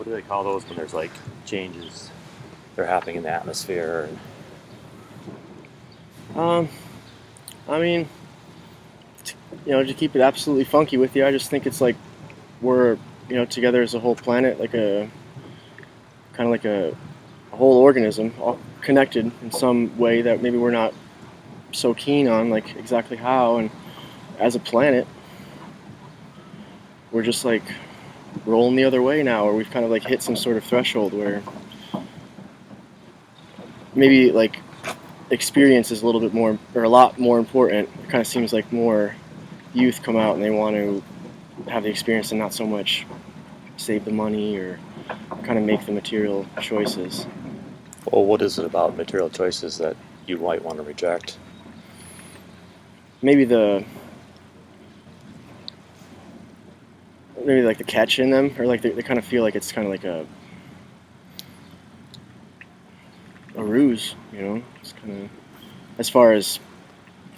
do they call those when there's like changes that are happening in the atmosphere? Um, I mean, to keep it absolutely funky with you, I just think it's like we're, together as a whole planet, like a kind of like a whole organism, all connected in some way that maybe we're not so keen on, like exactly how. And as a planet, we're just like rolling the other way now, or we've kind of like hit some sort of threshold where maybe like experience is a little bit more, or a lot more important. It kind of seems like more youth come out and they want to have the experience and not so much save the money or kind of make the material choices. Well, what is it about material choices that you might want to reject? Maybe maybe like the catch in them, or like they kind of feel like it's kind of like a ruse. It's kind of as far as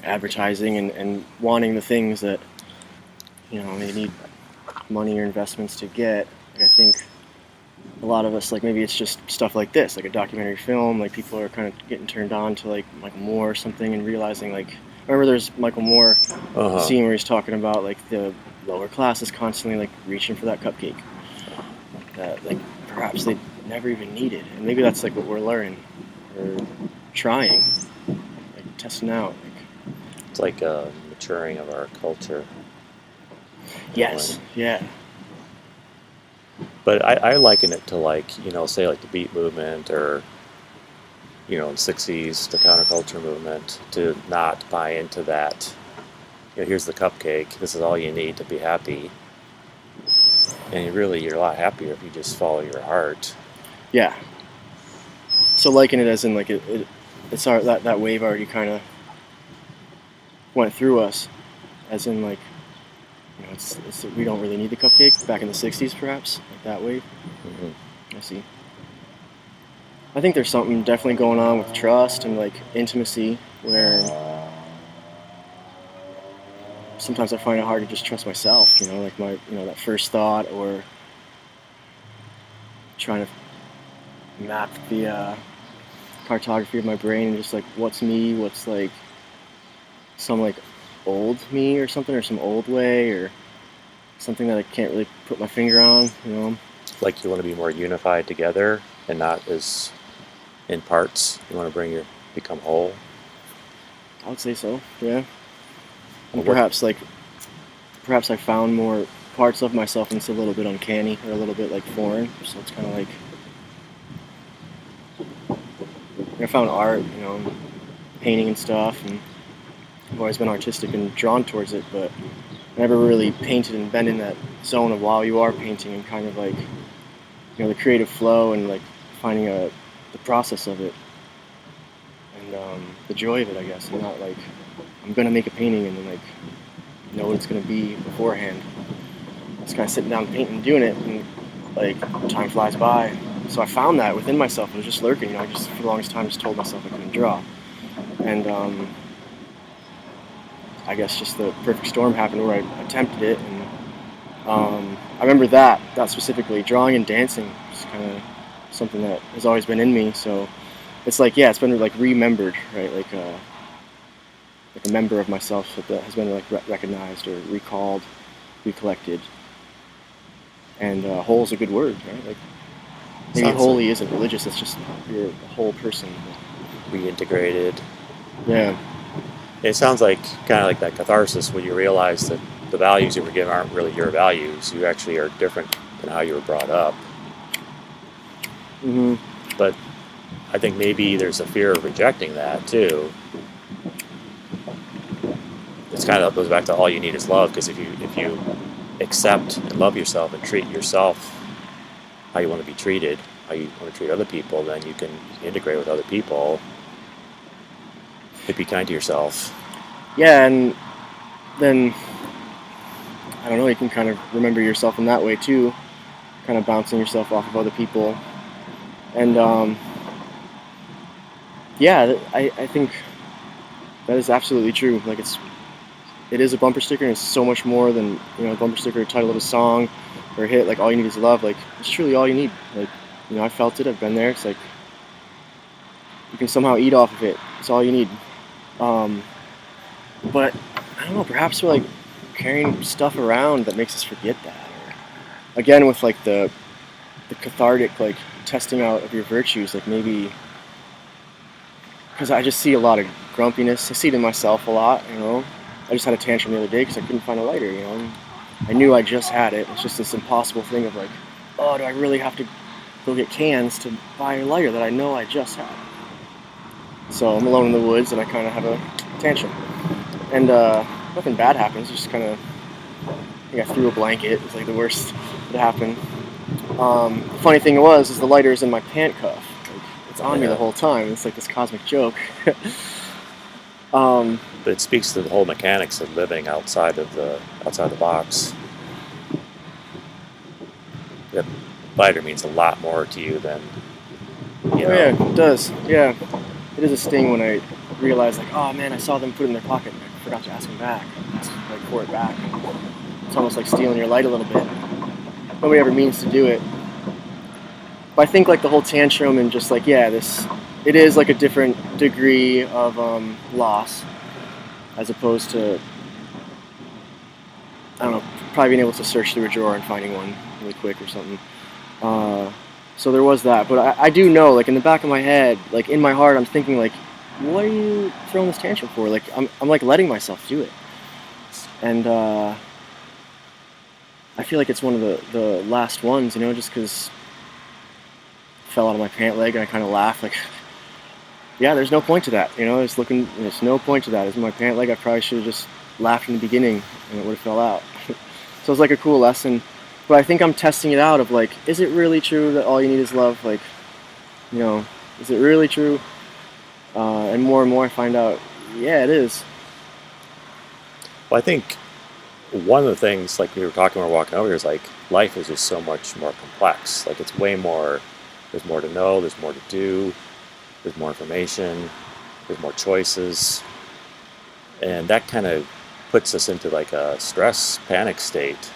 advertising and wanting the things that they need money or investments to get. Like, I think a lot of us, like, maybe it's just stuff like this, like a documentary film, like people are kind of getting turned on to like Michael Moore or something and realizing, like, I remember there's Michael Moore Uh-huh. scene where he's talking about like the lower class is constantly like reaching for that cupcake that like perhaps they never even needed, and maybe that's like what we're learning or trying, like testing out, like, It's like a maturing of our culture in a way. yes, yeah. But I liken it to like, say like the beat movement or, in the 60s, the counterculture movement, to not buy into that. Here's the cupcake. This is all you need to be happy. And really, you're a lot happier if you just follow your heart. Yeah. So liking it as in like it's our that wave already kind of went through us, as in like it's we don't really need the cupcake back in the '60s, perhaps like that wave. Hmm. I see. I think there's something definitely going on with trust and like intimacy where sometimes I find it hard to just trust myself. Like my that first thought, or trying to map the cartography of my brain and just like what's me, what's like some like old me or something, or some old way, or something that I can't really put my finger on. Like you want to be more unified together and not as in parts. You want to become whole. I would say so, yeah. Or And what? perhaps I found more parts of myself and it's a little bit uncanny or a little bit like foreign. So it's kind of like I found art, painting and stuff, and I've always been artistic and drawn towards it, but I never really painted and been in that zone of while you are painting and kind of like the creative flow and like finding the process of it and the joy of it, I guess, and not like I'm gonna make a painting and then like know what it's gonna be beforehand. Just kind of sitting down painting and doing it, and like time flies by. So I found that within myself. It was just lurking. I just for the longest time just told myself I couldn't draw, and I guess just the perfect storm happened where I attempted it, and I remember that specifically drawing and dancing is kind of something that has always been in me. So it's like, yeah, it's been like remembered, right? Like a member of myself that has been like recognized or recalled, recollected. And whole is a good word, right? Like maybe Sounds holy isn't religious. It's just you're a whole person. reintegrated. Yeah, It sounds like kind of like that catharsis when you realize that the values you were given aren't really your values. You actually are different than how you were brought up. hmm But I think maybe there's a fear of rejecting that too. It's kind of goes back to all you need is love, because if you accept and love yourself and treat yourself how you want to be treated, how you want to treat other people, then you can integrate with other people and be kind to yourself. yeah, and then I don't know. You can kind of remember yourself in that way too, kind of bouncing yourself off of other people, and yeah, I think that is absolutely true. Like it is a bumper sticker, and it's so much more than a bumper sticker, title of a song, or hit, like all you need is love, like it's truly all you need. Like, I felt it, I've been there. It's like you can somehow eat off of it. It's all you need. Um, but I don't know, perhaps we're like carrying stuff around that makes us forget that. Or, again, with like the cathartic like testing out of your virtues, like maybe because I just see a lot of grumpiness. I see it in myself a lot. I just had a tantrum the other day because I couldn't find a lighter. And I knew I just had it. It's just this impossible thing of like, oh, do I really have to go get cans to buy a lighter that I know I just had? So I'm alone in the woods and I kind of have a tantrum. And nothing bad happens. Just kind of, I think I threw a blanket. It's like the worst that happened. The funny thing is the lighter is in my pant cuff. Like, it's on me the whole time. It's like this cosmic joke. But it speaks to the whole mechanics of living outside the box. That lighter means a lot more to you than yeah, it does. Yeah, it is a sting when I realize like, oh man, I saw them put it in their pocket and I forgot to ask them back. It's like pour it back. It's almost like stealing your light a little bit. Nobody ever means to do it. But I think like the whole tantrum and just like, yeah, it is like a different degree of loss as opposed to, I don't know, probably being able to search through a drawer and finding one really quick or something. So there was that. But I do know, like in the back of my head, like in my heart, I'm thinking like, what are you throwing this tantrum for? Like I'm like letting myself do it. And I feel like it's one of the last ones, just because fell out of my pant leg and I kind of laughed like, yeah, there's no point to that. There's no point to that. It's my pant leg. I probably should have just laughed in the beginning and it would have fell out. So it's like a cool lesson. But I think I'm testing it out of like, is it really true that all you need is love? Like, is it really true? And more I find out, yeah, it is. Well, I think one of the things, like we were talking when we were walking over here, is like life is just so much more complex. Like it's way more, there's more to know, there's more to do, there's more information, there's more choices. And that kind of puts us into like a stress, panic state.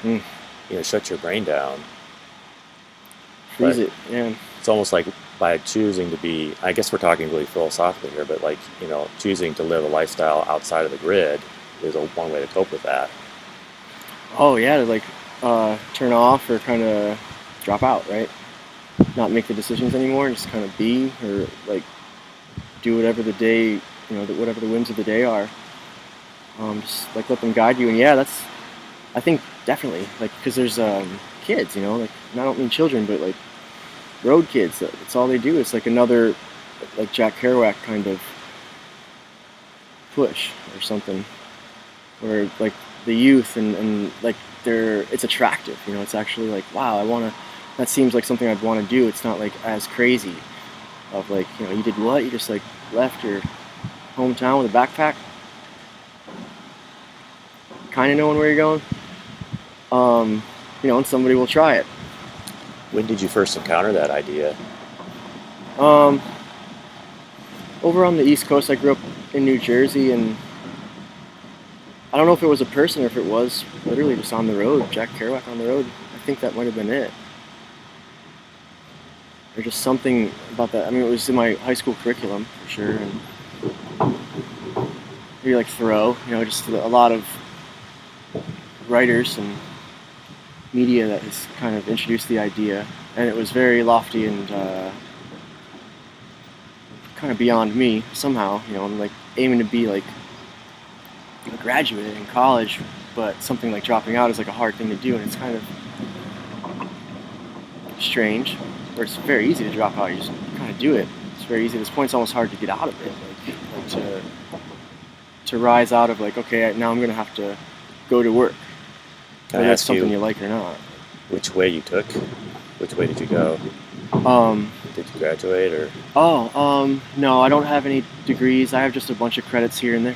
Shut your brain down. Freeze it, yeah. It's almost like by choosing to be, I guess we're talking really philosophically here, but like, choosing to live a lifestyle outside of the grid is one way to cope with that. Oh yeah, to like turn off or kind of drop out, right? Not make the decisions anymore, just kind of be, or like do whatever the day, whatever the whims of the day are. Just like let them guide you. And yeah, I think definitely, like, because there's kids, like, and I don't mean children, but like road kids. That's all they do. It's like another, like Jack Kerouac kind of push or something, where like the youth and like it's attractive. It's actually like, wow, that seems like something I'd want to do. It's not like as crazy of like, you did what? You just like left your hometown with a backpack, kind of knowing where you're going. And somebody will try it. When did you first encounter that idea? Over on the East Coast, I grew up in New Jersey, and I don't know if it was a person or if it was literally just on the road, Jack Kerouac on the road. I think that might have been it. Or just something about that. I mean, it was in my high school curriculum, for sure. And maybe like Thoreau, just a lot of writers and media that has kind of introduced the idea. And it was very lofty and kind of beyond me somehow. I'm like aiming to be like a graduate in college, but something like dropping out is like a hard thing to do, and it's kind of strange. Where it's very easy to drop out, you just kind of do it. It's very easy. At this point, it's almost hard to get out of it, like to rise out of like, okay, now I'm gonna have to go to work. Can I ask something you like or not? Which way you took? Which way did you go? Did you graduate or? No, I don't have any degrees. I have just a bunch of credits here and there.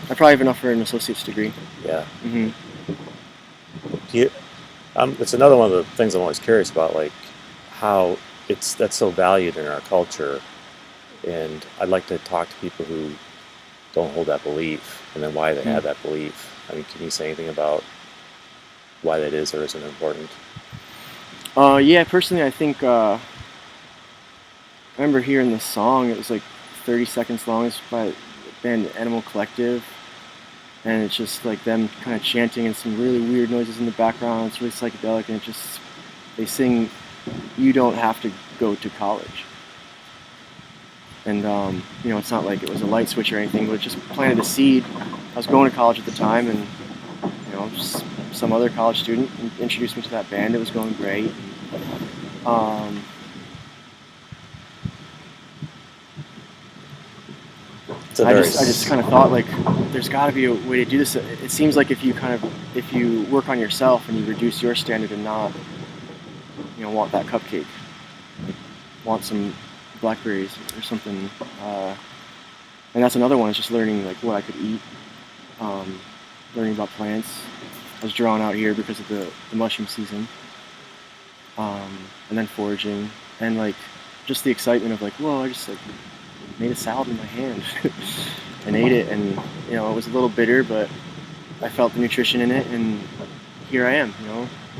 I probably have enough for an associate's degree. Yeah. It's another one of the things I'm always curious about, like how that's so valued in our culture, and I'd like to talk to people who don't hold that belief, and then why they have that belief. I mean, can you say anything about why that is or isn't important? Yeah, personally, I think I remember hearing this song. It was like 30 seconds long. It's by the band Animal Collective, and it's just like them kind of chanting and some really weird noises in the background. It's really psychedelic, and they sing, "You don't have to go to college." And it's not like it was a light switch or anything, but it just planted a seed. I was going to college at the time, and some other college student introduced me to that band. It was going great. Um, I just kind of thought, like, there's got to be a way to do this. It seems like if you work on yourself and you reduce your standard and not want that cupcake, want some blackberries or something, and that's another one. Is just learning like what I could eat, learning about plants. I was drawn out here because of the mushroom season, and then foraging, and like just the excitement of like, whoa, I just like made a salad in my hand and ate it, and it was a little bitter, but I felt the nutrition in it, and here I am.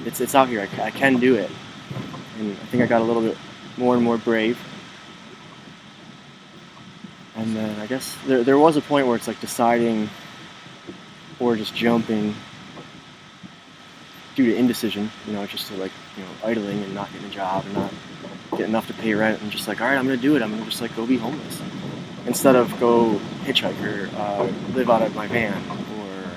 It's out here. I can do it, and I think I got a little bit more and more brave. And then I guess there was a point where it's like deciding or just jumping due to indecision, just to like, idling and not getting a job and not getting enough to pay rent, and just like, all right, I'm going to do it. I'm going to just like go be homeless instead of go hitchhike or live out of my van or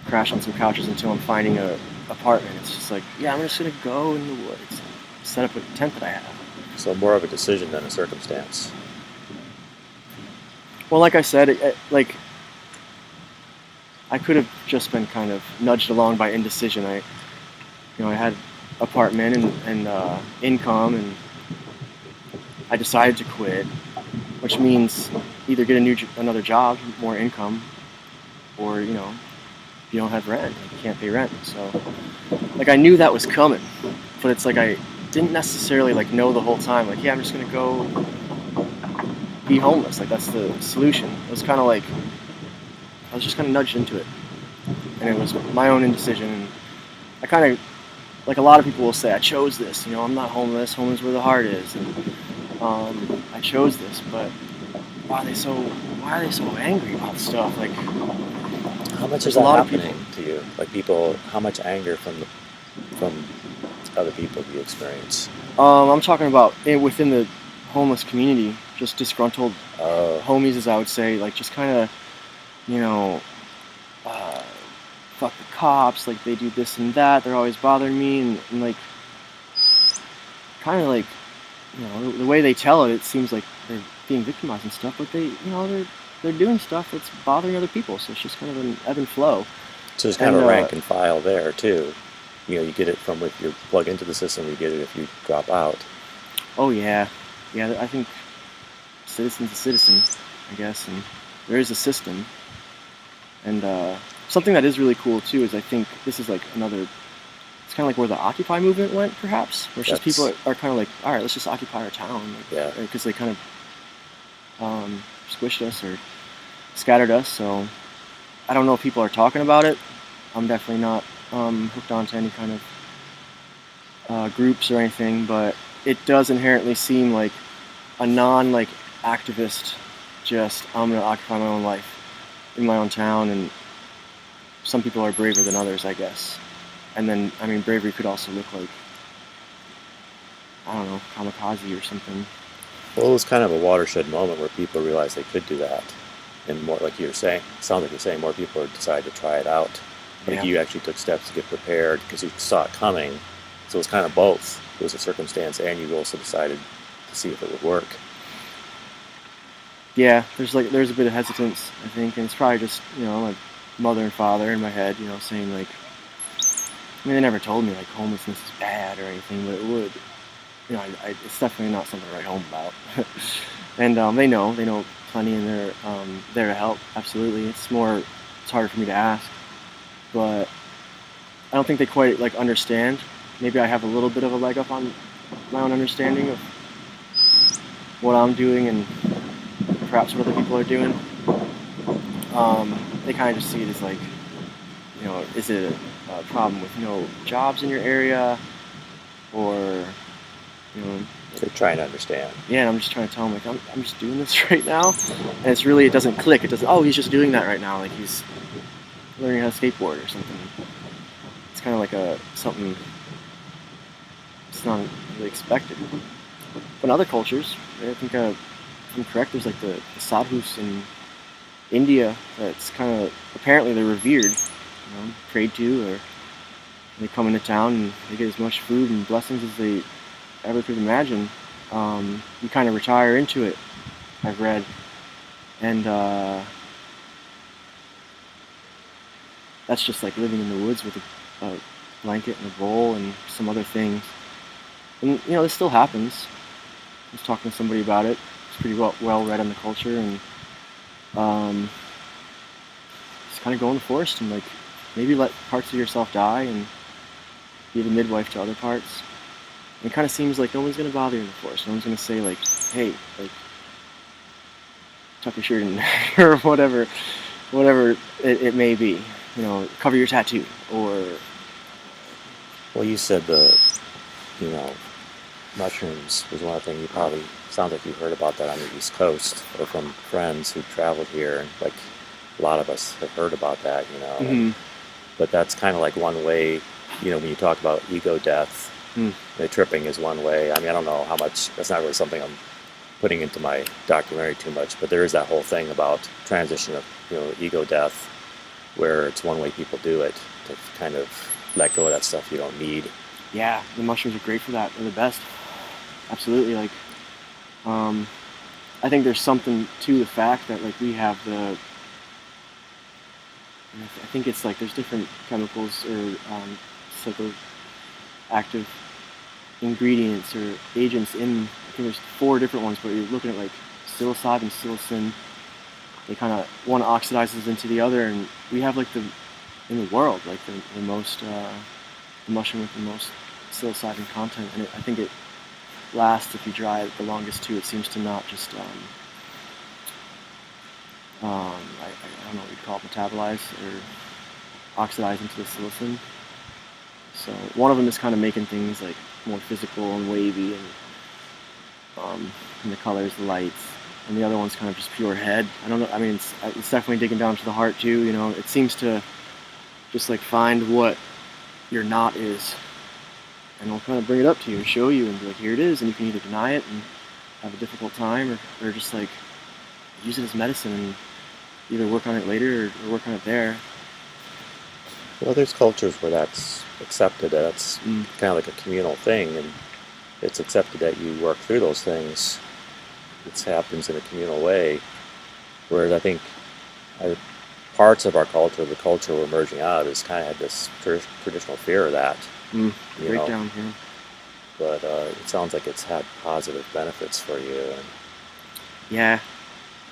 crash on some couches until I'm finding a apartment. It's just like, yeah, I'm just going to go in the woods, set up a tent that I have. So more of a decision than a circumstance. Well, like I said, I could have just been kind of nudged along by indecision. I had apartment and income, and I decided to quit, which means either get another job, more income, or you don't have rent, you can't pay rent. So, like, I knew that was coming, but it's like I didn't necessarily like know the whole time. Like, yeah, I'm just gonna go be homeless. Like, that's the solution. It was kind of like I was just kind of nudged into it, and it was my own indecision. And I kind of, like a lot of people will say, I chose this. I'm not homeless. Home is where the heart is, and I chose this. But why are they so angry about stuff? Like, how much is that happening to you? Like, people, how much anger from other people do you experience? I'm talking about within the homeless community, just disgruntled homies, as I would say, like just kind of, fuck the cops, like they do this and that, they're always bothering me, and like, kind of like, the way they tell it, it seems like they're being victimized and stuff, but they're doing stuff that's bothering other people, so it's just kind of an ebb and flow. So there's kind of a rank and file there too. You get it from if you plug into the system, you get it if you drop out. Oh yeah, I think citizen's a citizen, I guess, and there is a system. And something that is really cool too is I think this is like it's kind of like where the Occupy movement went, perhaps, where it's just people are kind of like, all right, let's just occupy our town, because they kind of squished us or scattered us. So I don't know if people are talking about it. I'm definitely not hooked onto any kind of groups or anything, but it does inherently seem like a non-like activist, just I'm going to occupy my own life in my own town, and some people are braver than others, I guess. And then, I mean, bravery could also look like, I don't know, kamikaze or something. Well, it was kind of a watershed moment where people realized they could do that. And more, like you're saying, sounds like you're saying, more people decided to try it out. Like you actually took steps to get prepared because you saw it coming. So it was kind of both. It was a circumstance, and you also decided to see if it would work. Yeah, there's a bit of hesitance, I think, and it's probably just, my mother and father in my head, saying like, I mean, they never told me like homelessness is bad or anything, but it would, it's definitely not something to write home about. And they know plenty, and they're there to help. Absolutely, it's harder for me to ask, but I don't think they quite like understand. Maybe I have a little bit of a leg up on my own understanding of what I'm doing and perhaps what other people are doing. They kind of just see it as like, is it a problem with no jobs in your area, or you know, They're trying to understand. yeah, and I'm just trying to tell him like I'm just doing this right now, and it doesn't click. It doesn't. Oh, he's just doing that right now, like he's learning how to skateboard or something. It's kind of like something it's not really expected. But in other cultures, I think if I'm correct, there's like the sadhus in India that's kind of apparently they're revered, prayed to, or they come into town and they get as much food and blessings as they ever could imagine. You kind of retire into it, I've read, and that's just like living in the woods with a blanket and a bowl and some other things. And this still happens. I was talking to somebody about it. It's pretty well read on the culture, and just kind of go in the forest and like maybe let parts of yourself die and be the midwife to other parts. And it kind of seems like no one's gonna bother you in the forest. No one's gonna say like, "Hey, like, tuck your shirt in," or whatever it may be. Cover your tattoo, or Well, you said you know, mushrooms was one of the things you probably sounds like you heard about that on the East Coast or from friends who traveled here, and like a lot of us have heard about that, mm-hmm. but that's kind of like one way, when you talk about ego death, the tripping is one way. I mean, I don't know how much, that's not really something I'm putting into my documentary too much, but there is that whole thing about transition of, ego death, where it's one way people do it, to kind of let go of that stuff you don't need. Yeah, the mushrooms are great for that. They're the best. Absolutely. Like, I think there's something to the fact that like we have I think it's like there's different chemicals or psychoactive ingredients or agents in. I think there's 4 different ones, but you're looking at like psilocybin, psilocin. They kind of one oxidizes into the other, and we have like in the world like the most the mushroom with the most psilocybin content, and I think it lasts if you dry it the longest too. It seems to not just I don't know what you'd call it, metabolize or oxidize into the psilocin. So one of them is kind of making things like more physical and wavy, and the colors, the lights, and the other one's kind of just pure head. I don't know. I mean, it's definitely digging down to the heart too. It seems to just like find what your knot is, and it'll kind of bring it up to you and show you and be like, here it is, and you can either deny it and have a difficult time, or just like use it as medicine and either work on it later or work on it there. Well, there's cultures where that's accepted. That's kind of like a communal thing, and it's accepted that you work through those things. It happens in a communal way. Whereas I think parts of our culture, the culture we're merging out, has kind of had this traditional fear of that. Breakdown here. But it sounds like it's had positive benefits for you. And yeah,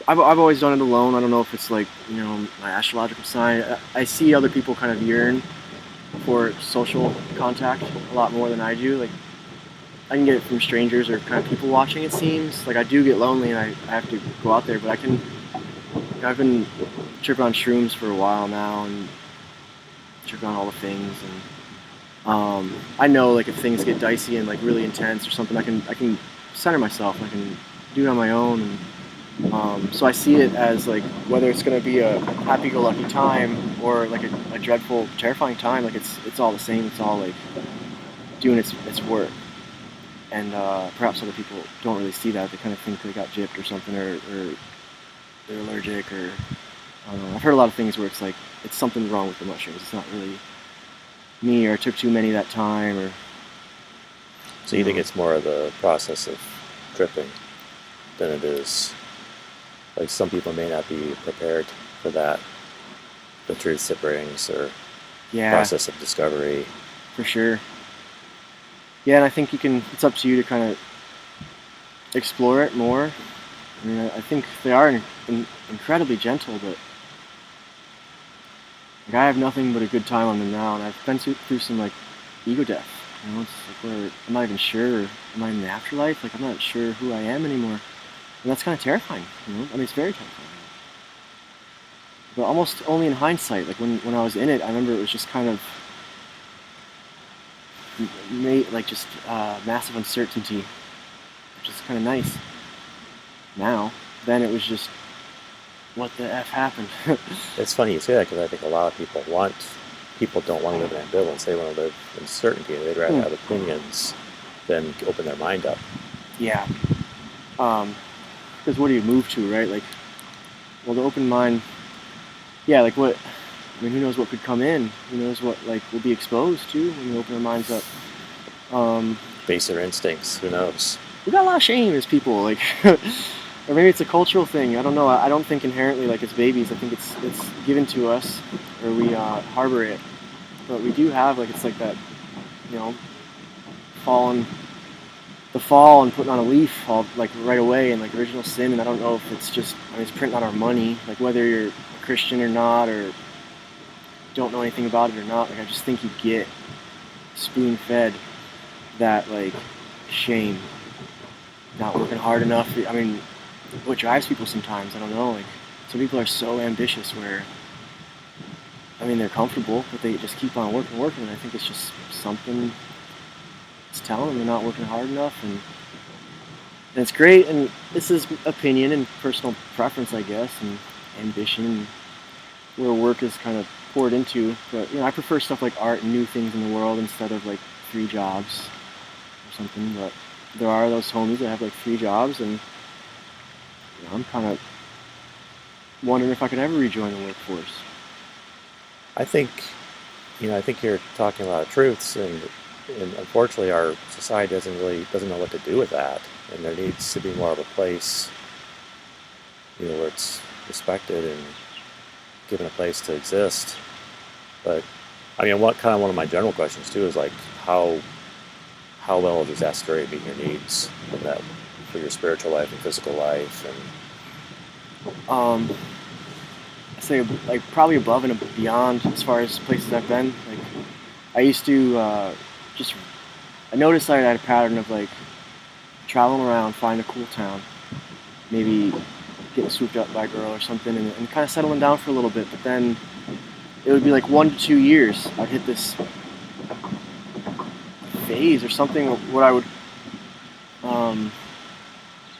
I've always done it alone. I don't know if it's like my astrological sign. I see other people kind of yearn for social contact a lot more than I do. Like I can get it from strangers or kind of people watching. It seems like I do get lonely and I have to go out there, but I've been tripping on shrooms for a while now and tripping on all the things, and I know like if things get dicey and like really intense or something, I can center myself and I can do it on my own. And so I see it as like whether it's going to be a happy-go-lucky time or like a dreadful, terrifying time, like it's all the same. It's all like doing its work. And perhaps other people don't really see that. They kind of think they got gypped or something, or they're allergic, or I don't know. I've heard a lot of things where it's like it's something wrong with the mushrooms. It's not really me, or I took too many that time, or. so you think it's more of the process of tripping than it is, like some people may not be prepared for that, the truths it brings, or process of discovery. For sure. Yeah, and I think it's up to you to kind of explore it more. I mean, I think they are incredibly gentle, but like I have nothing but a good time on them now, and I've been through some like ego death. It's like where I'm not even sure, am I in the afterlife? Like I'm not sure who I am anymore, and that's kind of terrifying. I mean, it's very terrifying. but almost only in hindsight. Like when I was in it, I remember it was just kind of like just massive uncertainty, which is kind of nice. Now, then it was just, what the F happened? It's funny you say that because I think a lot of people don't want to live in ambivalence. They want to live in certainty. They'd rather have opinions than open their mind up. Yeah. Because what do you move to, right? Like, well, the open mind, yeah, like what, I mean, who knows what could come in? Who knows what, like, we'll be exposed to when we open our minds up? Baser instincts, who knows? We got a lot of shame as people, like, or maybe it's a cultural thing. I don't know. I don't think inherently like it's babies. I think it's given to us, or we harbor it. But we do have like it's like that, you know, the fall and putting on a leaf all like right away and like original sin. And I don't know if it's just it's printing on our money, like whether you're a Christian or not, or don't know anything about it or not. Like I just think you get spoon fed that like shame, not working hard enough. I mean, what drives people sometimes, I don't know, like some people are so ambitious where I mean they're comfortable but they just keep on working and I think it's just something it's telling them they're not working hard enough and it's great and this is opinion and personal preference I guess and ambition and where work is kind of poured into, but I prefer stuff like art and new things in the world instead of like 3 jobs or something. But there are those homies that have like 3 jobs and I'm kind of wondering if I could ever rejoin the workforce. I think, I think you're talking a lot of truths, and unfortunately, our society doesn't know what to do with that, and there needs to be more of a place, where it's respected and given a place to exist. But I mean, one of my general questions too is like how well does that story meet your needs in that for your spiritual life and physical life and I say like probably above and beyond as far as places I've been. Like I used to I noticed I had a pattern of like traveling around, find a cool town, maybe getting swooped up by a girl or something, and kind of settling down for a little bit. But then it would be like 1 to 2 years. I'd hit this phase or something. What I would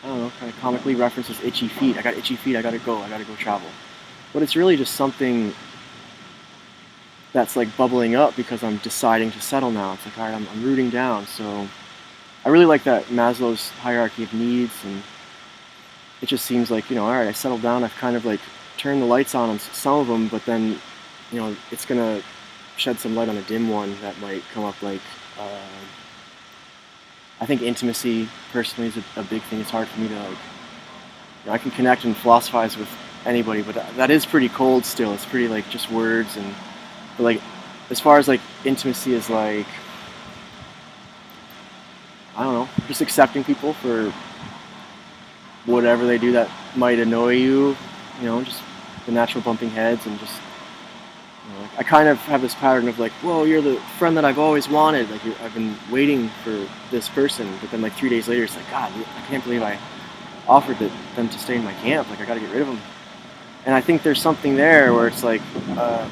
I don't know, kind of comically references itchy feet. I got itchy feet, I gotta go travel. But it's really just something that's like bubbling up because I'm deciding to settle now. It's like, all right, I'm rooting down. So I really like that Maslow's hierarchy of needs, and it just seems like, all right, I settled down, I've kind of like turned the lights on some of them, but then, it's gonna shed some light on a dim one that might come up like, I think intimacy personally is a big thing. It's hard for me to like, I can connect and philosophize with anybody, but that is pretty cold still. It's pretty like just words but like as far as like intimacy is like, I don't know, just accepting people for whatever they do that might annoy you, just the natural bumping heads and just, I kind of have this pattern of like, whoa, you're the friend that I've always wanted. Like I've been waiting for this person, but then like 3 days later, it's like, God, I can't believe I offered them to stay in my camp. Like I got to get rid of them. And I think there's something there where it's like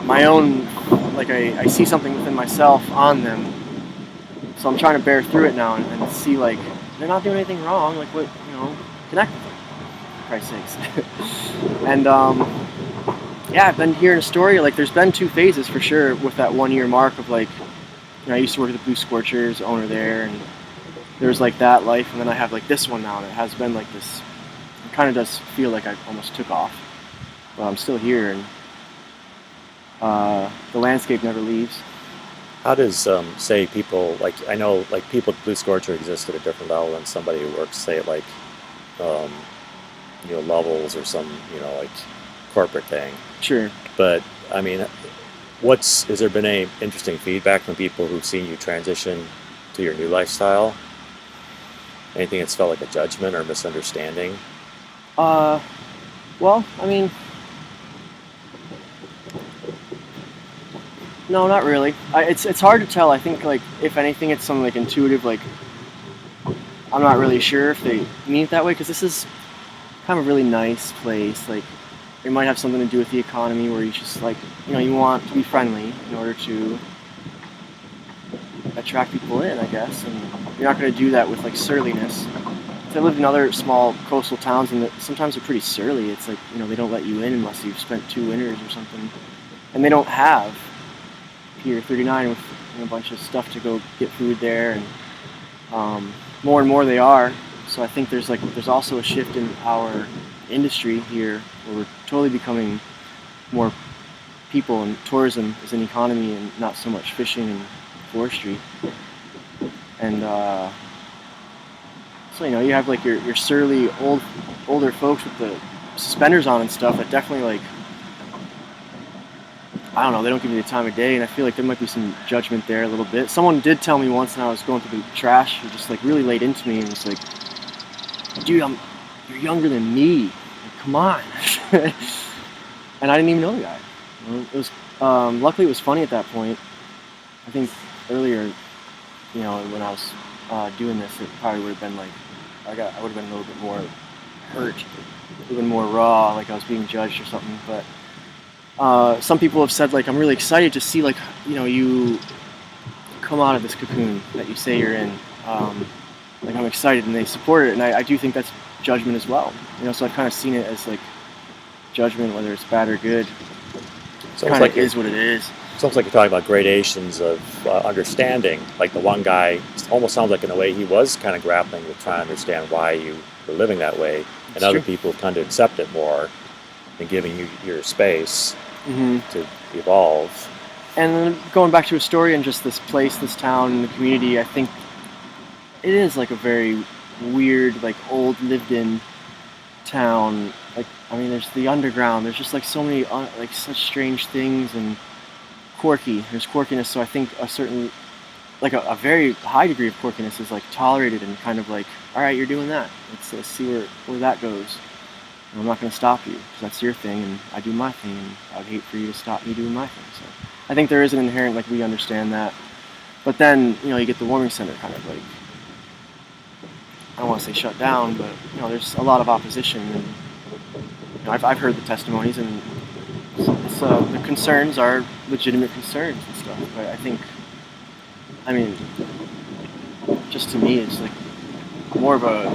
my own, like I see something within myself on them. So I'm trying to bear through it now and see like they're not doing anything wrong. Like what, connect with them, for Christ's sakes. And yeah, I've been hearing a story, like there's been 2 phases for sure with that 1 year mark of like, I used to work at the Blue Scorchers, owner there, and there was like that life, and then I have like this one now, and it has been like this, it kind of does feel like I almost took off, but I'm still here, and the landscape never leaves. how does say people like I know like people at Blue Scorcher exist at a different level than somebody who works say at like levels or some like corporate thing. Sure. But I mean, has there been any interesting feedback from people who've seen you transition to your new lifestyle? Anything that's felt like a judgment or misunderstanding? Well, I mean, no, not really. It's hard to tell. I think like if anything, it's some like intuitive. Like I'm not really sure if they mean it that way because this is kind of a really nice place. Like it might have something to do with the economy, where you just like, you want to be friendly in order to attract people in, I guess, and you're not going to do that with like surliness. So I lived in other small coastal towns, and sometimes they're pretty surly. It's like, they don't let you in unless you've spent 2 winters or something, and they don't have Pier 39 with a bunch of stuff to go get food there, and more and more they are. So I think there's also a shift in our industry here, where we're totally becoming more people, and tourism is an economy and not so much fishing and forestry. And so you have like your surly older folks with the suspenders on and stuff that definitely, like, I don't know, they don't give you the time of day, and I feel like there might be some judgment there a little bit. Someone did tell me once when I was going through the trash, he just like really laid into me and was like, dude, you're younger than me, like, come on. And I didn't even know the guy. It was luckily it was funny at that point. I think earlier, when I was doing this, it probably would have been like, I would have been a little bit more hurt, a little bit more raw, like I was being judged or something. But some people have said, like, I'm really excited to see, like, you come out of this cocoon that you say you're in. Like, I'm excited, and they support it, and I do think that's judgment as well. So I've kind of seen it as like judgment, whether it's bad or good. So it kind of is what it is. It's almost like you're talking about gradations of understanding. Like the one guy almost sounds like in a way he was kind of grappling with trying to understand why you were living that way, and other people have come to accept it more and giving you your space to evolve. And then going back to a story and just this place, this town, and the community, I think it is like a very weird, like old lived-in town. Like, I mean, there's the underground. There's just like so many like such strange things, and quirky. There's quirkiness. So I think a certain, like a very high degree of quirkiness is like tolerated, and kind of like, all right, you're doing that. Let's see where that goes. And I'm not going to stop you, because that's your thing, and I do my thing, and I'd hate for you to stop me doing my thing. So I think there is an inherent, like, we understand that. But then, you get the warming center kind of like, I don't want to say shut down, but there's a lot of opposition, and I've heard the testimonies, and the concerns are legitimate concerns and stuff. But I think, just to me, it's like more of a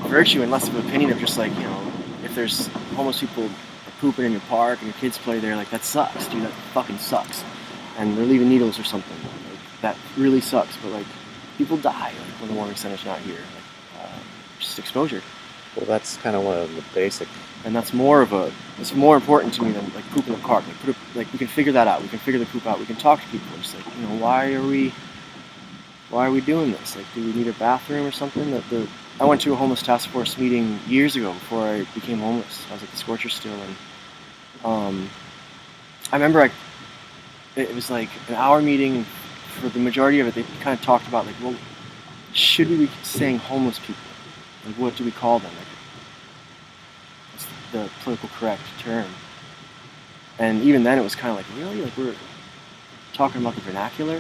virtue and less of an opinion of just like, if there's homeless people pooping in your park and your kids play there, like, that sucks, dude. That fucking sucks. And they're leaving needles or something. Like, that really sucks. But like, people die like when the warming center's not here. Like, just exposure. Well, that's kind of one of the basic. And that's it's more important to me than like poop in the park. Like, we can figure that out. We can figure the poop out. We can talk to people. Just like, why are we doing this? Like, do we need a bathroom or something? I went to a homeless task force meeting years ago before I became homeless. I was at the Scorcher still, and I remember it was like an hour meeting. For the majority of it, they kind of talked about like, well, should we be saying homeless people? Like, what do we call them? Like, what's the political correct term? And even then, it was kind of like, really? Like, we're talking about the vernacular?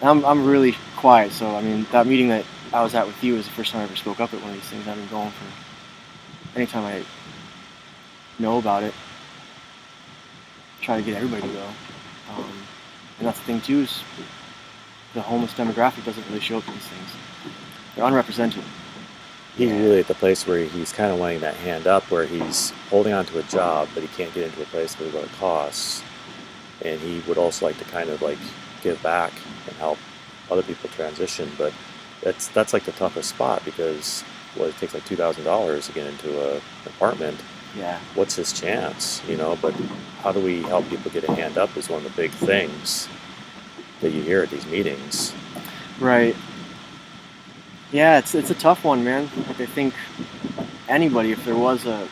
I'm really quiet, so I mean, that meeting that I was at with you was the first time I ever spoke up at one of these things. I've been going for anytime I know about it, try to get everybody to go. And that's the thing too, is the homeless demographic doesn't really show up in these things. They're unrepresented. He's really at the place where he's kind of wanting that hand up, where he's holding on to a job, but he can't get into a place with what it costs. And he would also like to kind of like give back and help other people transition, but that's like the toughest spot, because it takes like $2,000 to get into an apartment. Yeah. What's his chance? But how do we help people get a hand up is one of the big things that you hear at these meetings. Right. Yeah, it's a tough one, man. Like, I think anybody, if there was a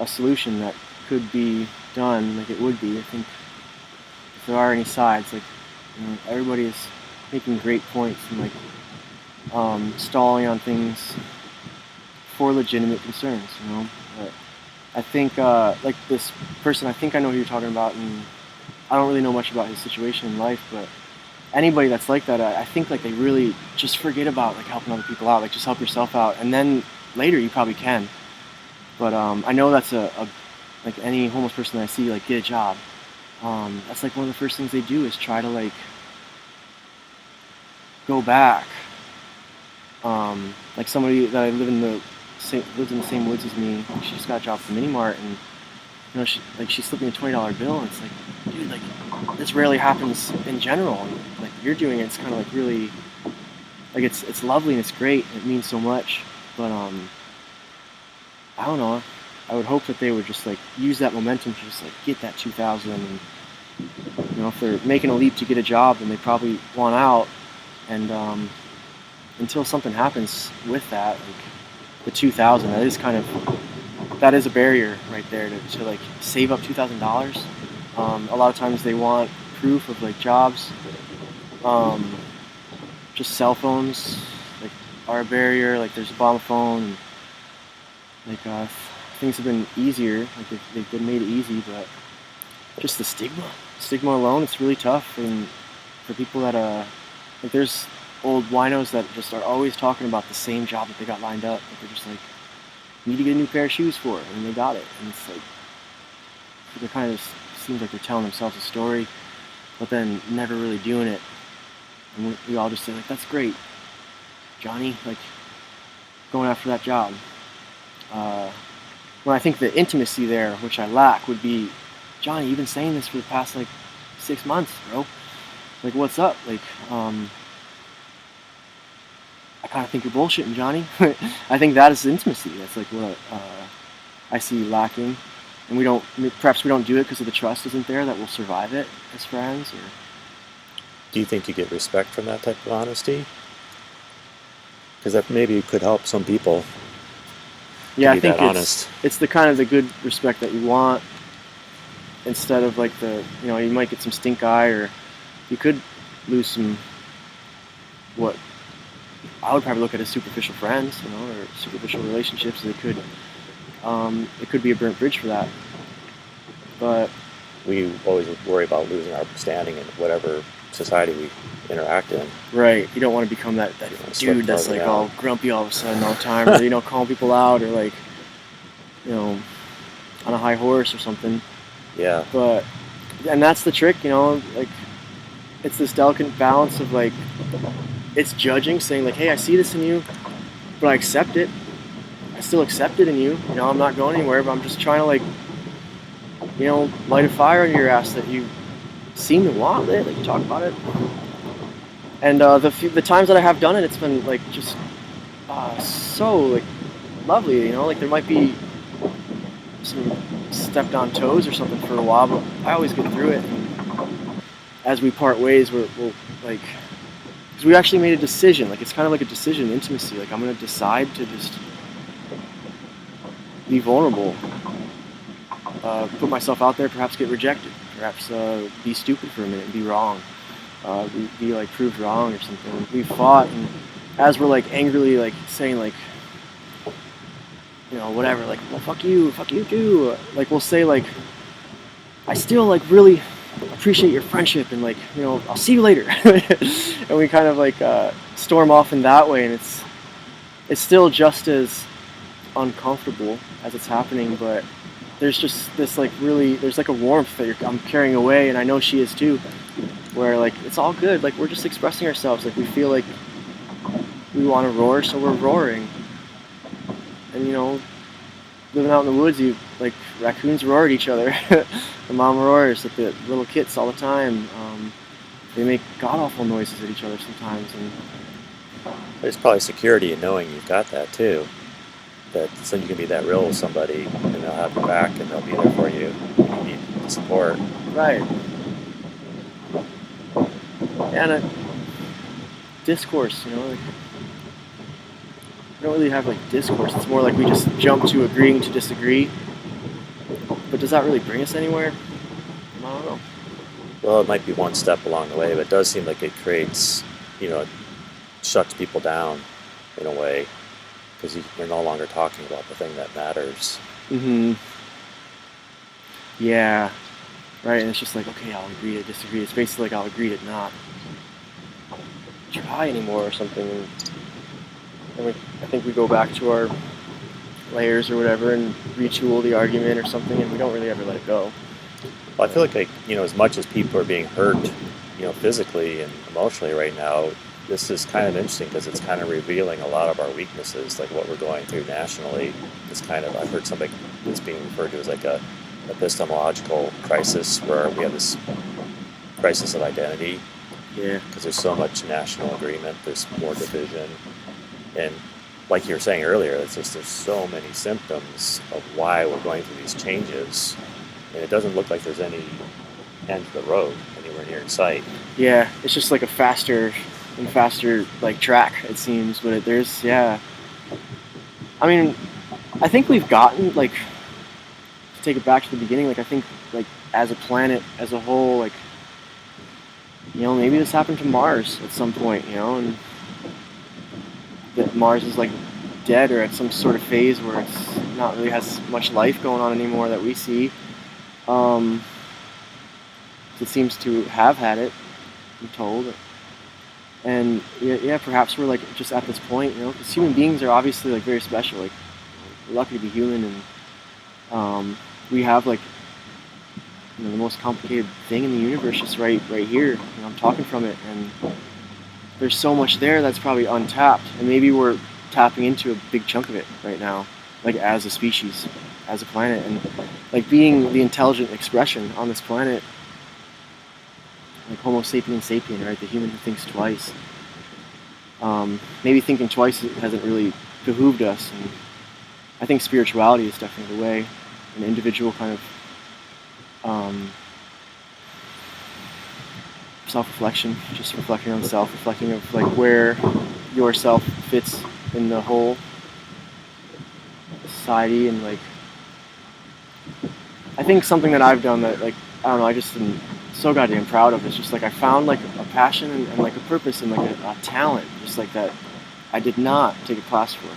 solution that could be done, like it would be. I think if there are any sides, like, everybody is making great points and like stalling on things for legitimate concerns, But I think like this person, I think I know who you're talking about, and I don't really know much about his situation in life, but anybody that's like that, I think like they really just forget about like helping other people out, like just help yourself out, and then later you probably can. But I know that's like any homeless person that I see, like get a job. That's like one of the first things they do is try to like go back. Like somebody that I lives in the same woods as me. She just got a job at the mini mart, and she slipped me a $20 bill, and it's like, dude, like this rarely happens in general. And, like you're doing it, it's kind of like really, like it's lovely and it's great. And it means so much, but I don't know. I would hope that they would just like use that momentum to just like get that 2,000, and if they're making a leap to get a job, then they probably want out, and until something happens with that, like the 2,000, that is a barrier right there to like save up $2,000. A lot of times they want proof of like jobs. Just cell phones like are a barrier. Like there's Obama phone, and like things have been easier. Like they've been made easy, but just the stigma alone, it's really tough. And for people that like there's old winos that just are always talking about the same job that they got lined up. Like they're just like, need to get a new pair of shoes for it, and they got it. And it's like, they're kind of seems like they're telling themselves a story, but then never really doing it. And we all just say like, that's great, Johnny, like going after that job. When I think the intimacy there, which I lack, would be, Johnny, you've been saying this for the past like 6 months, bro. Like, what's up? Like, I kind of think you're bullshitting, Johnny. I think that is intimacy. That's like what I see lacking, and perhaps we don't do it because of the trust isn't there that we'll survive it as friends. Or Do you think you get respect from that type of honesty? Because that maybe could help some people. Yeah, I think it's the kind of the good respect that you want, instead of like you might get some stink eye, or you could lose some, what I would probably look at as superficial friends, or superficial relationships. It could be a burnt bridge for that. But we always worry about losing our standing in whatever society we interact in. Right, you don't want to become that dude that's like all grumpy all of a sudden all the time, or calling people out, or like on a high horse or something. Yeah. And that's the trick, like it's this delicate balance of like, it's judging, saying like, hey, I see this in you, but I accept it. I still accept it in you. I'm not going anywhere, but I'm just trying to like, light a fire under your ass that you seem to want lit. Like, talk about it. And the times that I have done it, it's been like just so like lovely. Like there might be some stepped on toes or something for a while, but I always get through it. And as we part ways, we'll like, because we actually made a decision. Like it's kind of like a decision, intimacy. Like I'm gonna decide to just be vulnerable, put myself out there, perhaps get rejected, perhaps be stupid for a minute and be wrong, be like proved wrong or something. We fought, and as we're like angrily like saying like, whatever, like, well, fuck you too. Like we'll say like, I still like really appreciate your friendship, and like, I'll see you later. And we kind of like storm off in that way, and it's still just as uncomfortable as it's happening, but there's just this like there's like a warmth that I'm carrying away, and I know she is too, where like it's all good. Like we're just expressing ourselves. Like we feel like we want to roar, so we're roaring. And living out in the woods, like raccoons roar at each other. The mom roars at the little kits all the time. They make god awful noises at each other sometimes, and there's probably security in knowing you've got that too. That so you can be that real with somebody, and they'll have your back, and they'll be there for you when you need the support. Right. And a discourse, like, we don't really have like discourse. It's more like we just jump to agreeing to disagree. But does that really bring us anywhere? I don't know. Well, it might be one step along the way, but it does seem like it creates, it shuts people down in a way, because you're no longer talking about the thing that matters. Mm-hmm. Yeah. Right, and it's just like, okay, I'll agree to disagree. It's basically like I'll agree to not try anymore or something. And I think we go back to our layers or whatever and retool the argument or something, and we don't really ever let it go. Well, I feel like as much as people are being hurt, physically and emotionally right now, this is kind of interesting because it's kind of revealing a lot of our weaknesses, like what we're going through nationally. This kind of, I've heard something that's being referred to as like a epistemological crisis, where we have this crisis of identity Yeah. because there's so much national agreement, there's more division, and like you were saying earlier, it's just there's so many symptoms of why we're going through these changes, and it doesn't look like there's any end to the road anywhere near in sight. Yeah, it's just like a faster and faster like track, it seems, but there's, yeah. I mean, I think we've gotten, like, to take it back to the beginning, like, I think, like, as a planet as a whole, like, maybe this happened to Mars at some point, and that Mars is like dead or at some sort of phase where it's not really has much life going on anymore that we see. It seems to have had it, I'm told. And yeah, perhaps we're like just at this point, because human beings are obviously like very special. Like, we're lucky to be human, and we have like the most complicated thing in the universe just right here. I'm talking from it, and there's so much there that's probably untapped, and maybe we're tapping into a big chunk of it right now, like as a species, as a planet, and like being the intelligent expression on this planet, like Homo sapien sapien, right? The human who thinks twice. Maybe thinking twice hasn't really behooved us, and I think spirituality is definitely the way, an individual kind of self-reflection, just reflecting on self, reflecting of like where yourself fits in the whole society, and like I think something that I've done that, like, I don't know, I just am so goddamn proud of is just like I found like a passion and like a purpose and like a talent just like that I did not take a class for.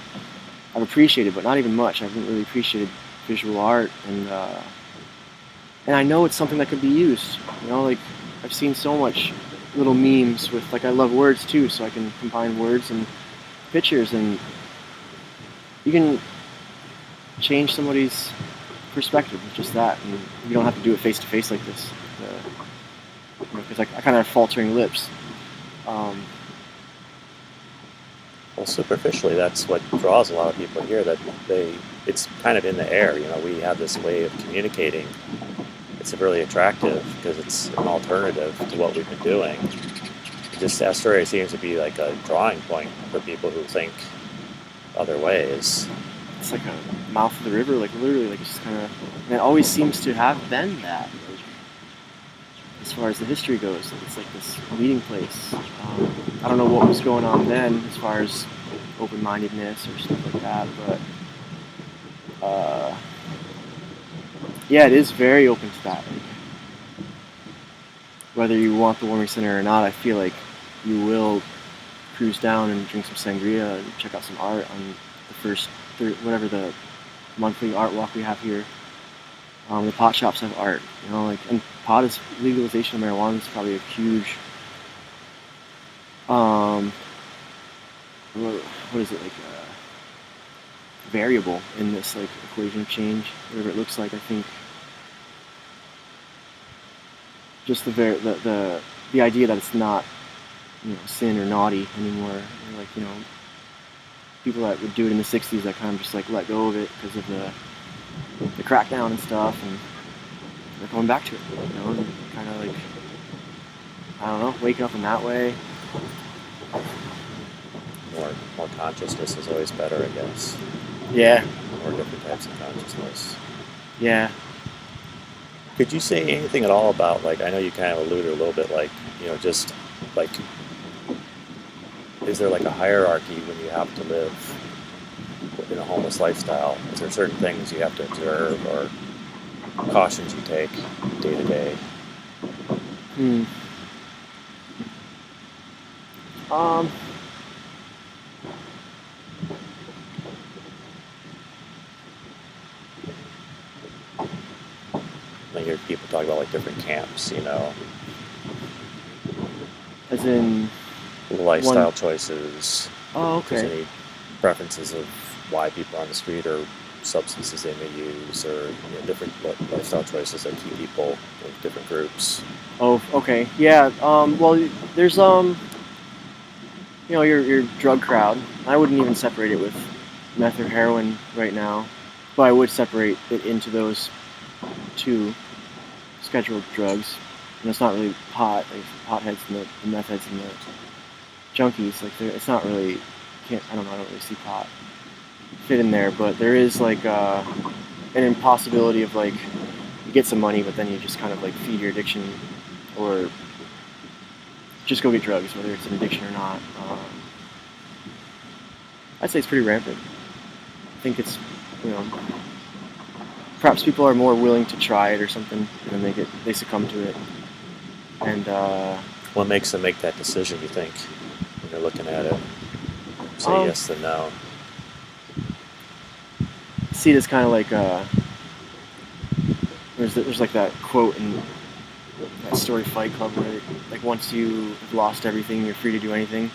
I've appreciated, but not even much. I haven't really appreciated visual art, and I know it's something that could be used. Like I've seen so much little memes with, like, I love words too, so I can combine words and pictures, and you can change somebody's perspective with just that, and you don't have to do it face to face like this, because I kind of have faltering lips. Well, superficially, that's what draws a lot of people here. That it's kind of in the air. We have this way of communicating. It's really attractive because it's an alternative to what we've been doing. Just Astoria seems to be like a drawing point for people who think other ways. It's like a mouth of the river, like literally, like it's just kind of, and it always seems to have been that. As far as the history goes, it's like this meeting place. I don't know what was going on then as far as open-mindedness or stuff like that, but yeah, it is very open to that. Like, whether you want the Warming Center or not, I feel like you will cruise down and drink some sangria and check out some art on the first, whatever the monthly art walk we have here. The pot shops have art, and legalization of marijuana is probably a huge, what is it, like, variable in this, like, equation of change, whatever it looks like. I think just the idea that it's not, sin or naughty anymore, or like, people that would do it in the 60s that kind of just like let go of it because of the crackdown and stuff, and they're coming back to it, and kind of like, I don't know, waking up in that way. More consciousness is always better, I guess. Yeah. More different types of consciousness. Yeah. Could you say anything at all about, like, I know you kind of alluded a little bit, like, just like, is there like a hierarchy when you have to live in a homeless lifestyle? Is there certain things you have to observe or cautions you take day to day? I hear people talk about like different camps, As in lifestyle choices. Oh, If there's okay. any preferences of why people are on the street, or substances they may use, or different lifestyle choices that keep people in different groups. Oh, okay. Yeah. Well, there's your drug crowd. I wouldn't even separate it with meth or heroin right now, but I would separate it into those two scheduled drugs. And it's not really pot, like potheads and the meth heads and the junkies. Like it's not really. I don't know. I don't really see pot fit in there, but there is like an impossibility of like you get some money, but then you just kind of like feed your addiction, or just go get drugs, whether it's an addiction or not. I'd say it's pretty rampant. I think it's, perhaps people are more willing to try it or something, and then they succumb to it. And What makes them make that decision, you think, when you're looking at it? Say yes and no. See it as kind of like there's like that quote in that story Fight Club where like once you've lost everything, you're free to do anything.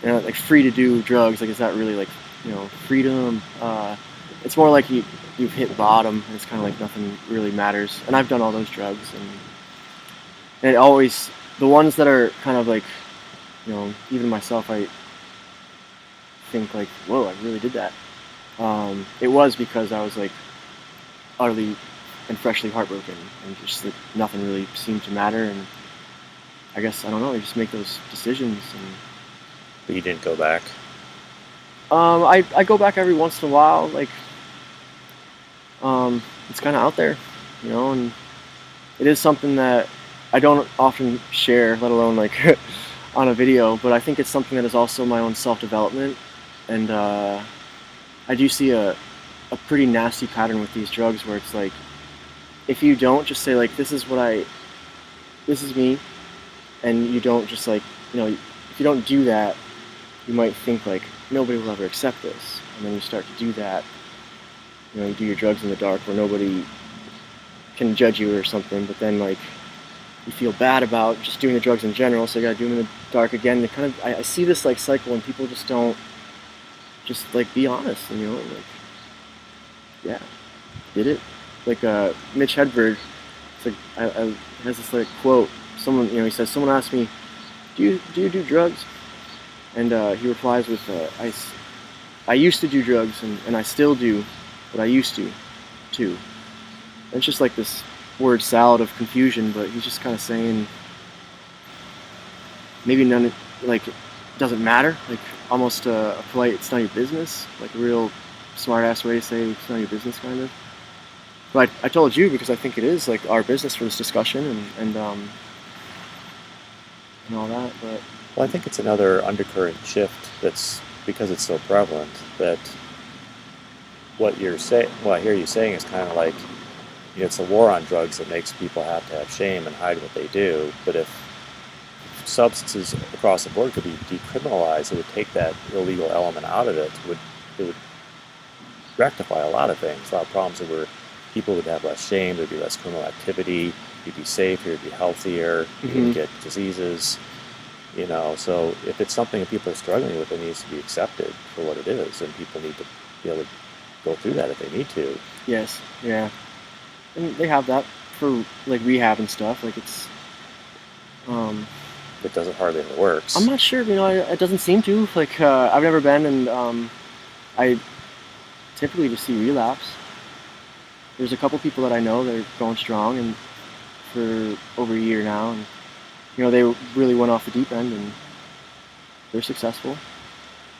Like free to do drugs, like is that really like freedom? It's more like you've hit bottom, and it's kind of like nothing really matters. And I've done all those drugs, and it always, the ones that are kind of like, even myself, I think like, whoa, I really did that. It was because I was like utterly and freshly heartbroken, and just like nothing really seemed to matter. And I guess, I don't know, you just make those decisions. But you didn't go back? I go back every once in a while, like, it's kind of out there, and it is something that I don't often share, let alone like on a video, but I think it's something that is also my own self-development. And I do see a pretty nasty pattern with these drugs where it's like, if you don't just say like, this is me, and you don't just like, if you don't do that, you might think like, nobody will ever accept this. And then you start to do that, you do your drugs in the dark where nobody can judge you or something, but then like, you feel bad about just doing the drugs in general, so you gotta do them in the dark again. I see this like cycle, and people just don't just like be honest, like, yeah, did it. Like Mitch Hedberg, it's like I has this like quote. Someone, he says, someone asked me, do you do drugs? And he replies with, I used to do drugs, and I still do, but I used to, too. And it's just like this word salad of confusion, but he's just kind of saying maybe none, like, it doesn't matter, like almost a polite, it's not your business, like a real smart-ass way to say it's not your business, kind of. But I told you because I think it is like our business for this discussion and all that. But well, I think it's another undercurrent shift that's because it's so prevalent that what I hear you saying is kind of like, it's a war on drugs that makes people have to have shame and hide what they do. But if substances across the board could be decriminalized, it would take that illegal element out of it. It would rectify a lot of things, a lot of problems where people would have less shame, there'd be less criminal activity, you'd be safer, you'd be healthier, you wouldn't get diseases. So if it's something that people are struggling with, it needs to be accepted for what it is, and people need to be able to go through that if they need to. Yes, yeah. And they have that for like rehab and stuff. Like it's It doesn't hardly ever works. I'm not sure, it doesn't seem to. Like I've never been, and I typically just see relapse. There's a couple people that I know that are going strong and for over a year now, and they really went off the deep end and they're successful.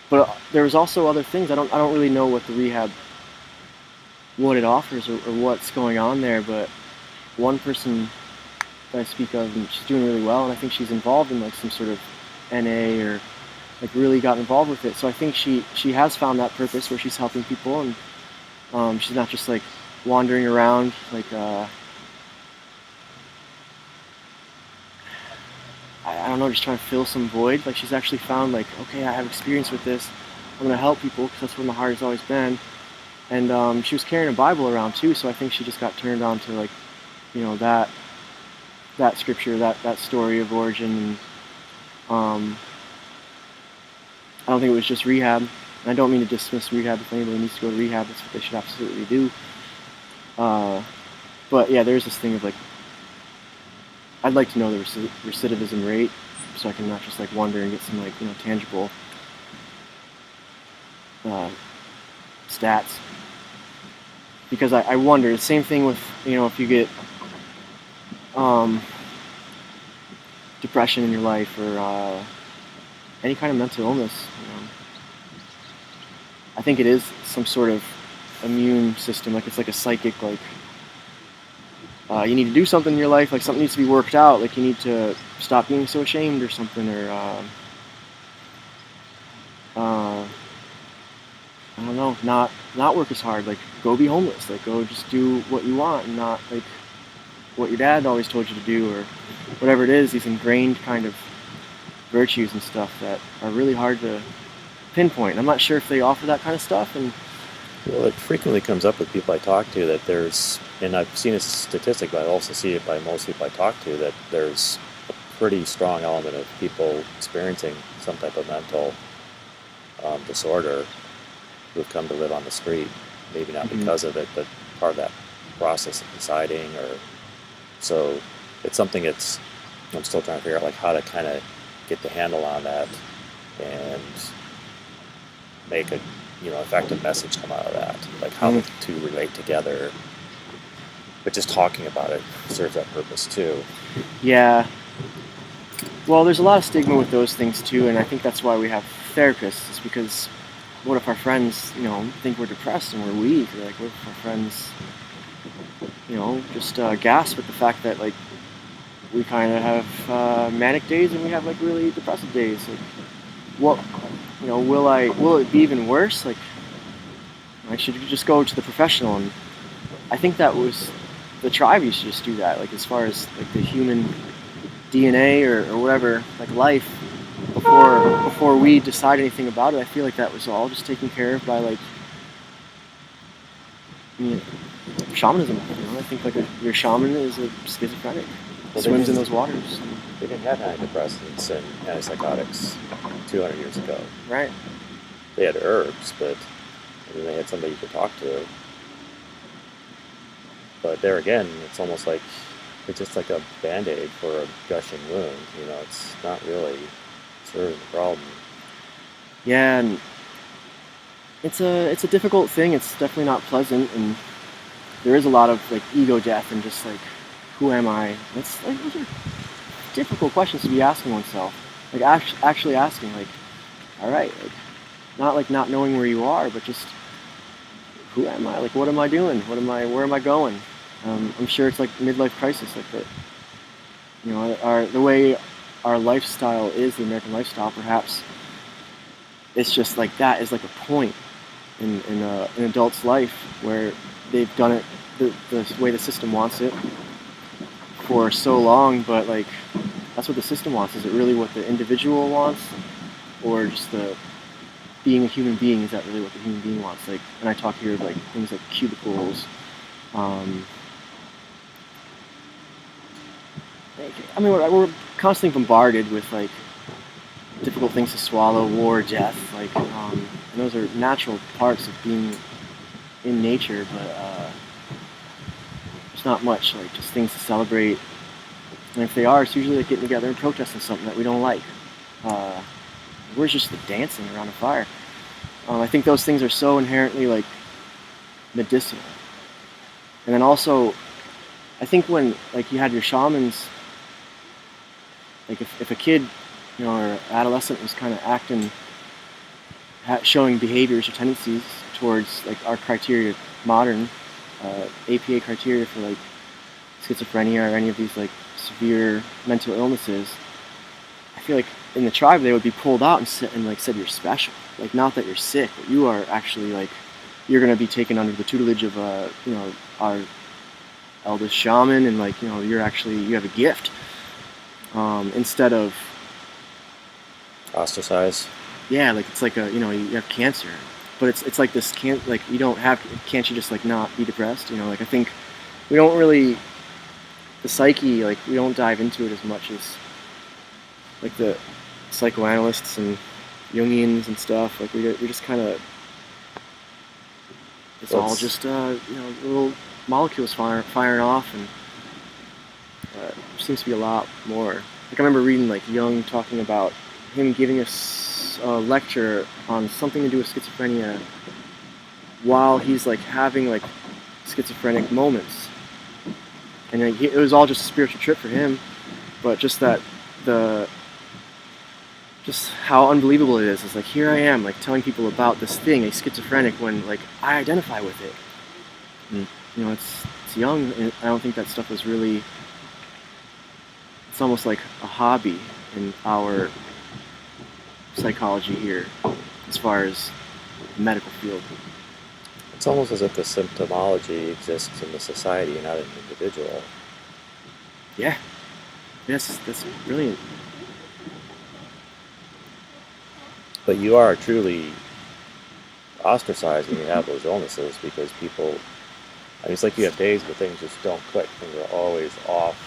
But there was also other things. I don't really know what the rehab, what it offers or what's going on there. But one person that I speak of, and she's doing really well, and I think she's involved in like some sort of NA or like really got involved with it. So I think she has found that purpose where she's helping people, and she's not just like wandering around like I don't know, just trying to fill some void. Like she's actually found like, okay, I have experience with this, I'm gonna help people because that's where my heart has always been. And she was carrying a Bible around too, so I think she just got turned on to like, that scripture, that story of origin. And I don't think it was just rehab. And I don't mean to dismiss rehab. If anybody needs to go to rehab, that's what they should absolutely do. But yeah, there's this thing of like, I'd like to know the recidivism rate, so I can not just like wonder and get some like tangible stats. Because I wonder, the same thing with if you get depression in your life or any kind of mental illness. I think it is some sort of immune system, like it's like a psychic, like you need to do something in your life, like something needs to be worked out, like you need to stop being so ashamed or something, or I don't know, not work as hard, like go be homeless, like go just do what you want and not like what your dad always told you to do, or whatever it is, these ingrained kind of virtues and stuff that are really hard to pinpoint. I'm not sure if they offer that kind of stuff. And well, it frequently comes up with people I talk to that there's, and I've seen a statistic, but I also see it by most people I talk to, that there's a pretty strong element of people experiencing some type of mental disorder who've come to live on the street. Maybe not because of it, but part of that process of deciding. Or so it's something I'm still trying to figure out, like how to kind of get the handle on that and make a effective message come out of that, like how the two relate together. But just talking about it serves that purpose too. Yeah. Well, there's a lot of stigma with those things too, and I think that's why we have therapists. Is because what if our friends, think we're depressed and we're weak? Or like, what if our friends, just gasp at the fact that like we kind of have manic days and we have like really depressive days? Like, what? Will it be even worse? Like, I should just go to the professional. And I think that was the tribe. You should just do that. Like, as far as like the human DNA or whatever, like life, before we decide anything about it, I feel like that was all just taken care of by like shamanism. I think like your shaman is a schizophrenic. Well, swims in those waters. They didn't have antidepressants and antipsychotics 200 years ago. Right. They had herbs, but they had somebody you could talk to. But there again, it's almost like it's just like a Band-Aid for a gushing wound. It's not really serving the problem. Yeah, and it's a difficult thing. It's definitely not pleasant, and there is a lot of like ego death and just like, who am I? Those are difficult questions to be asking oneself. Like actually asking, like, all right, like not knowing where you are, but just who am I? Like, what am I doing? Where am I going? I'm sure it's like midlife crisis, like that. The way our lifestyle is, the American lifestyle, perhaps it's just like that is like a point in an adult's life where they've done it the way the system wants it for so long, but like that's what the system wants. Is it really what the individual wants, or just the being a human being? Is that really what the human being wants? Like, and I talk here like things like cubicles. We're constantly bombarded with like difficult things to swallow, war, death. Like, and those are natural parts of being in nature, but there's not much like just things to celebrate. And if they are, it's usually like getting together and protesting something that we don't like. Where's just the dancing around a fire? I think those things are so inherently like medicinal. And then also, I think when like you had your shamans, like if a kid, or adolescent was kind of acting, showing behaviors or tendencies towards like our criteria, modern APA criteria for like schizophrenia or any of these like severe mental illnesses, I feel like in the tribe they would be pulled out and said you're special. Like, not that you're sick, but you are actually like, you're going to be taken under the tutelage of our eldest shaman, and like, you have a gift, instead of Ostracize. Yeah, like it's like you have cancer, but it's like this can't you just like not be depressed? Like I think we don't really, the psyche, like we don't dive into it as much as like the psychoanalysts and Jungians and stuff. Like we just kind of, it's Well, all just little molecules firing off, and there seems to be a lot more. Like I remember reading like Jung talking about him giving us a lecture on something to do with schizophrenia while he's like having like schizophrenic moments, and like, it was all just a spiritual trip for him, but just that the just how unbelievable it is. It's like here I am like telling people about this thing, a schizophrenic, when like I identify with it. And, it's young, and I don't think that stuff was really. It's almost like a hobby in our psychology here, as far as the medical field. it's almost as if the symptomology exists in the society and not in the individual. Yeah. Yes, that's brilliant. But you are truly ostracized when you have those illnesses because people, I mean, it's like you have days where things just don't click, things are always off,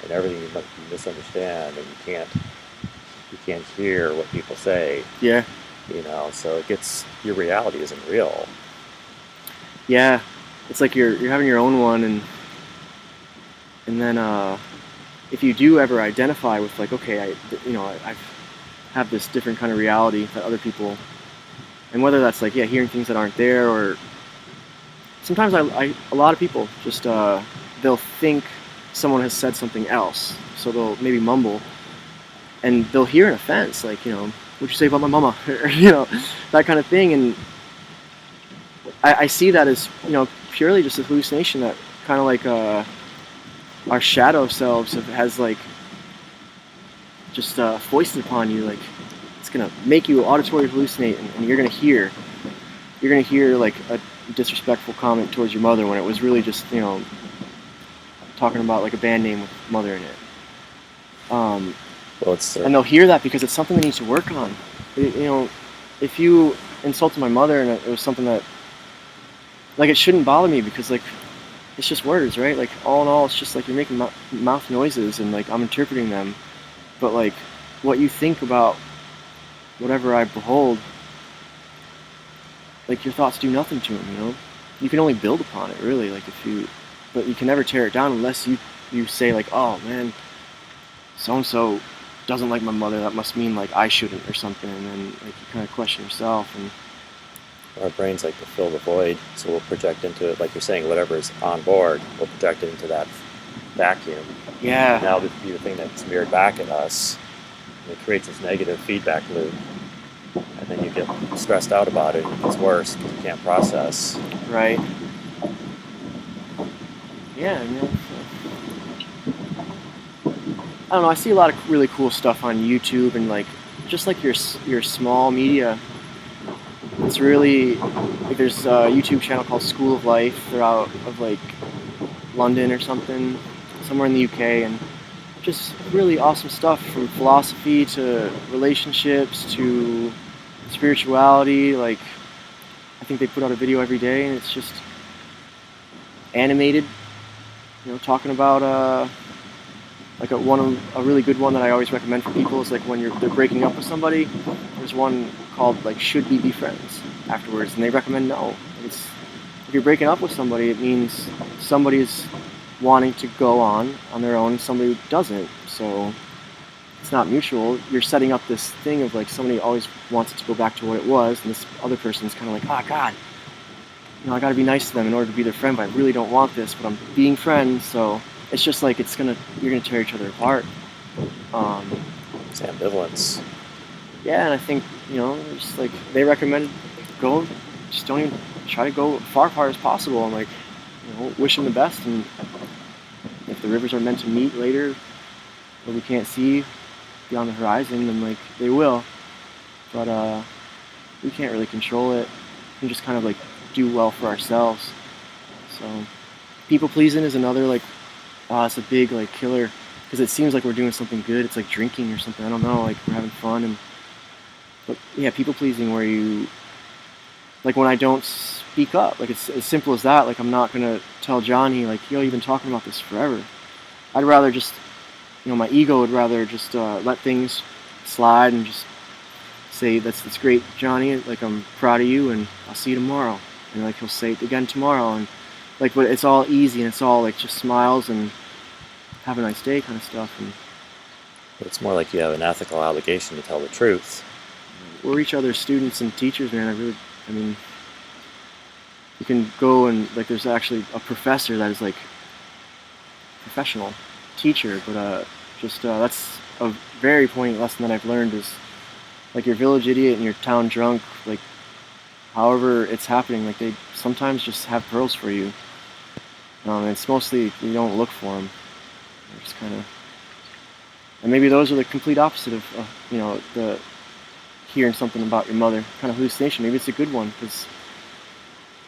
and everything you misunderstand, and you can't hear what people say, Yeah. so it gets, your reality isn't real. Yeah. It's like you're having your own one, and then if you do ever identify with like, okay, I have this different kind of reality that other people, and whether that's like hearing things that aren't there, or sometimes a lot of people just they'll think someone has said something else, so they'll maybe mumble, and they'll hear an offense, like what'd you say about my mama, or that kind of thing, and I see that as purely just a hallucination that kind of like our shadow selves has like just foisted upon you, like it's gonna make you auditory hallucinate, and you're gonna hear like a disrespectful comment towards your mother when it was really just talking about like a band name with mother in it. Well, it's And they'll hear that because it's something they need to work on. If you insulted my mother and it was something that like it shouldn't bother me, because like it's just words, right? Like all in all, it's just like you're making mouth noises, and like I'm interpreting them. But like what you think about whatever I behold, like your thoughts do nothing to them. You can only build upon it, really. Like but you can never tear it down unless you say like, oh man, so and so doesn't like my mother. That must mean like I shouldn't, or something. And then like you kind of question yourself. And our brains like to fill the void, so we'll project into it, like you're saying, whatever's on board, we'll project it into that vacuum. yeah, Now to be the thing that's mirrored back at us, and it creates this negative feedback loop, and then you get stressed out about it, and it gets worse because you can't process. right. Yeah, I don't know. I see a lot of really cool stuff on YouTube, and like just like your small media. It's really like there's a YouTube channel called School of Life. They're out of like London or something, somewhere in the UK, and just really awesome stuff, from philosophy to relationships to spirituality. Like I think they put out a video every day, and it's just animated. Talking about like a really good one that I always recommend for people is like when they're breaking up with somebody. There's one called like "Should We Be Friends?" afterwards, and they recommend no. If you're breaking up with somebody, it means somebody's wanting to go on their own, and somebody doesn't. So it's not mutual. You're setting up this thing of like somebody always wants it to go back to what it was, and this other person's kind of like, oh God, I got to be nice to them in order to be their friend, but I really don't want this, but I'm being friends. So it's just like you're gonna tear each other apart. It's ambivalence. Yeah, and I think just like they recommend just don't even try to go far apart as possible, and like wish them the best. And if the rivers are meant to meet later, or we can't see beyond the horizon, then like they will. But we can't really control it. We can just kind of like do well for ourselves. So people pleasing is another like, it's a big like killer, because it seems like we're doing something good. It's like drinking or something. I don't know. Like we're having fun, but yeah, people pleasing where you like when I don't speak up. Like it's as simple as that. Like I'm not gonna tell Johnny like, yo, you've been talking about this forever. I'd rather just my ego would rather just let things slide and just say, that's great, Johnny. Like, I'm proud of you, and I'll see you tomorrow. And like he'll say it again tomorrow, and like, but it's all easy, and it's all like just smiles and have a nice day kind of stuff. And It's more like you have an ethical obligation to tell the truth. we're each other's students and teachers, man. I mean, you can go and like, there's actually a professor that is like professional teacher, but that's a very poignant lesson that I've learned is like your village idiot and your town drunk, like however it's happening, like they sometimes just have pearls for you. It's mostly you don't look for them. They're just kind of, and maybe those are the complete opposite of the hearing something about your mother, kind of hallucination. Maybe it's a good one, because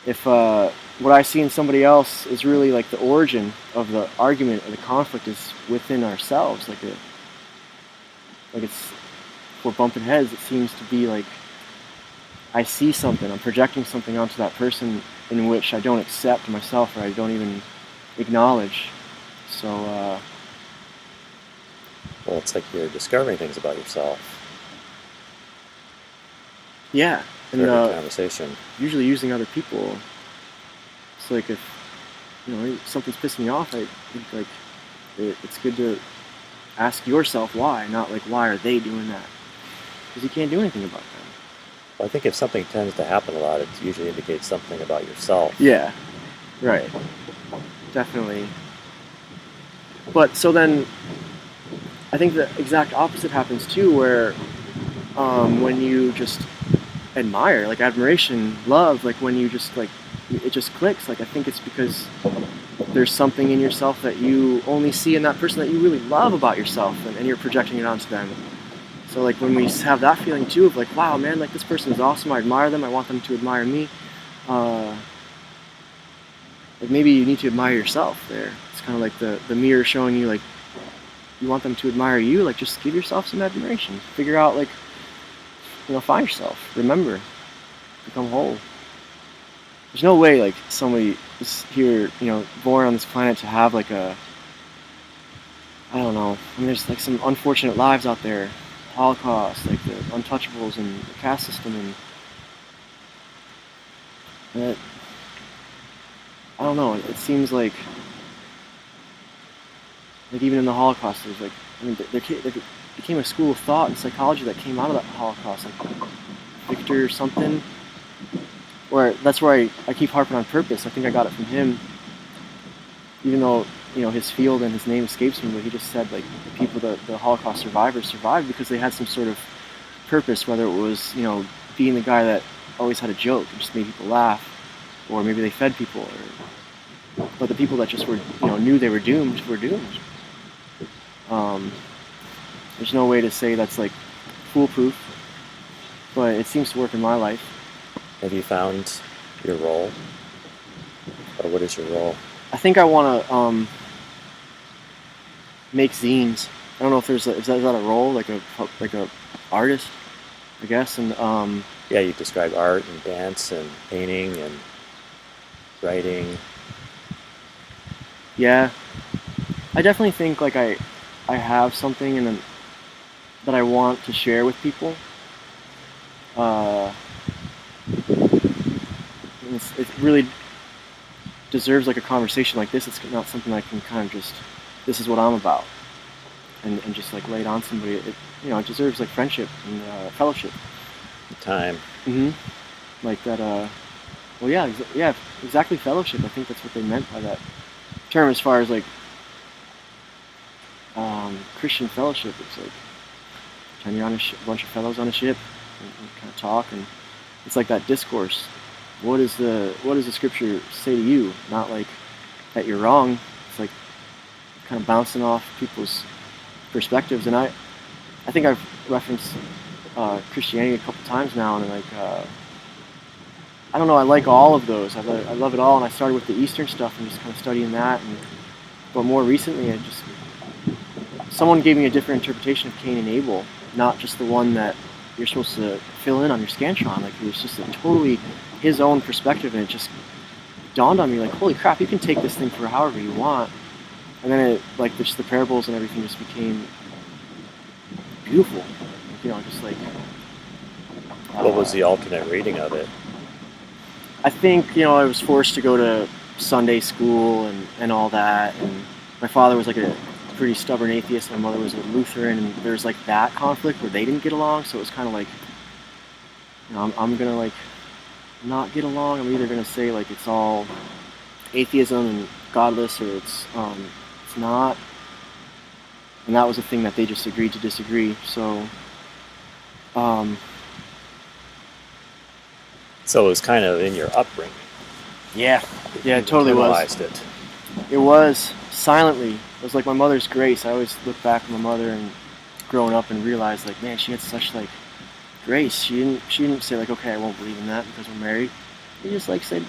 if what I see in somebody else is really like the origin of the argument or the conflict is within ourselves, like it's, if we're bumping heads, it seems to be like I see something, I'm projecting something onto that person in which I don't accept myself, or I don't even acknowledge. So Well, it's like you're discovering things about yourself. yeah, and Through every conversation. usually using other people. It's like if something's pissing me off, I think like it's good to ask yourself why, not like why are they doing that, because you can't do anything about that. Well, I think if something tends to happen a lot, it usually indicates something about yourself. Yeah, right, definitely. But so then I think the exact opposite happens too, where when you just admire, like admiration, love, like when you just like it just clicks. Like I think it's because there's something in yourself that you only see in that person that you really love about yourself, and you're projecting it onto them. So like when we have that feeling too of like, wow, man, like this person is awesome, I admire them, I want them to admire me. Like maybe you need to admire yourself there. It's kind of like the mirror showing you like you want them to admire you. Like just give yourself some admiration. Figure out like, find yourself. Remember, become whole. There's no way like somebody is here, born on this planet to have like I don't know. I mean, there's like some unfortunate lives out there. Holocaust, like the untouchables and the caste system, and that, I don't know. It seems like even in the Holocaust, there's like, I mean, there became a school of thought and psychology that came out of that Holocaust, like Victor something. Where that's where I keep harping on purpose. I think I got it from him, even though his field and his name escapes me. But he just said like the people, the Holocaust survivors survived because they had some sort of purpose, whether it was being the guy that always had a joke and just made people laugh, or maybe they fed people, but the people that just were knew they were doomed were doomed. There's no way to say that's like foolproof, but it seems to work in my life. Have you found your role? Or what is your role? I think I want to make zines. I don't know if is that a role, like a artist, I guess. And yeah, you describe art and dance and painting and writing. Yeah, I definitely think like I have something that I want to share with people. It really deserves like a conversation like this. It's not something I can kind of just, this is what I'm about, and just like lay it on somebody. It deserves like friendship and fellowship. Time. Like that. Well, yeah, exactly. Fellowship. I think that's what they meant by that term, as far as like Christian fellowship. It's like time you're on a bunch of fellows on a ship and kind of talk, and it's like that discourse. What does the scripture say to you? Not like that you're wrong. It's like kind of bouncing off people's perspectives. And I think I've referenced Christianity a couple times now, and like I don't know. I like all of those. I love it all. And I started with the Eastern stuff and just kind of studying that. But more recently, someone gave me a different interpretation of Cain and Abel, not just the one that you're supposed to fill in on your Scantron. Like it was just a totally his own perspective, and it just dawned on me like, holy crap, you can take this thing for however you want. And then it, like, just the parables and everything just became beautiful, just like What was the alternate reading of it? I think, I was forced to go to Sunday school and all that. And my father was like a pretty stubborn atheist. My mother was a Lutheran. And there's like that conflict where they didn't get along. So it was kind of like, I'm going to like not get along. I'm either going to say like it's all atheism and godless, or it's not. And that was a thing that they just agreed to disagree. So, um, So it was kind of in your upbringing. yeah, it You totally was. internalized it. It was silently. It was like my mother's grace. I always look back at my mother and growing up and realize like, man, she had such like grace. She didn't say like, okay, I won't believe in that because we're married. She just like said,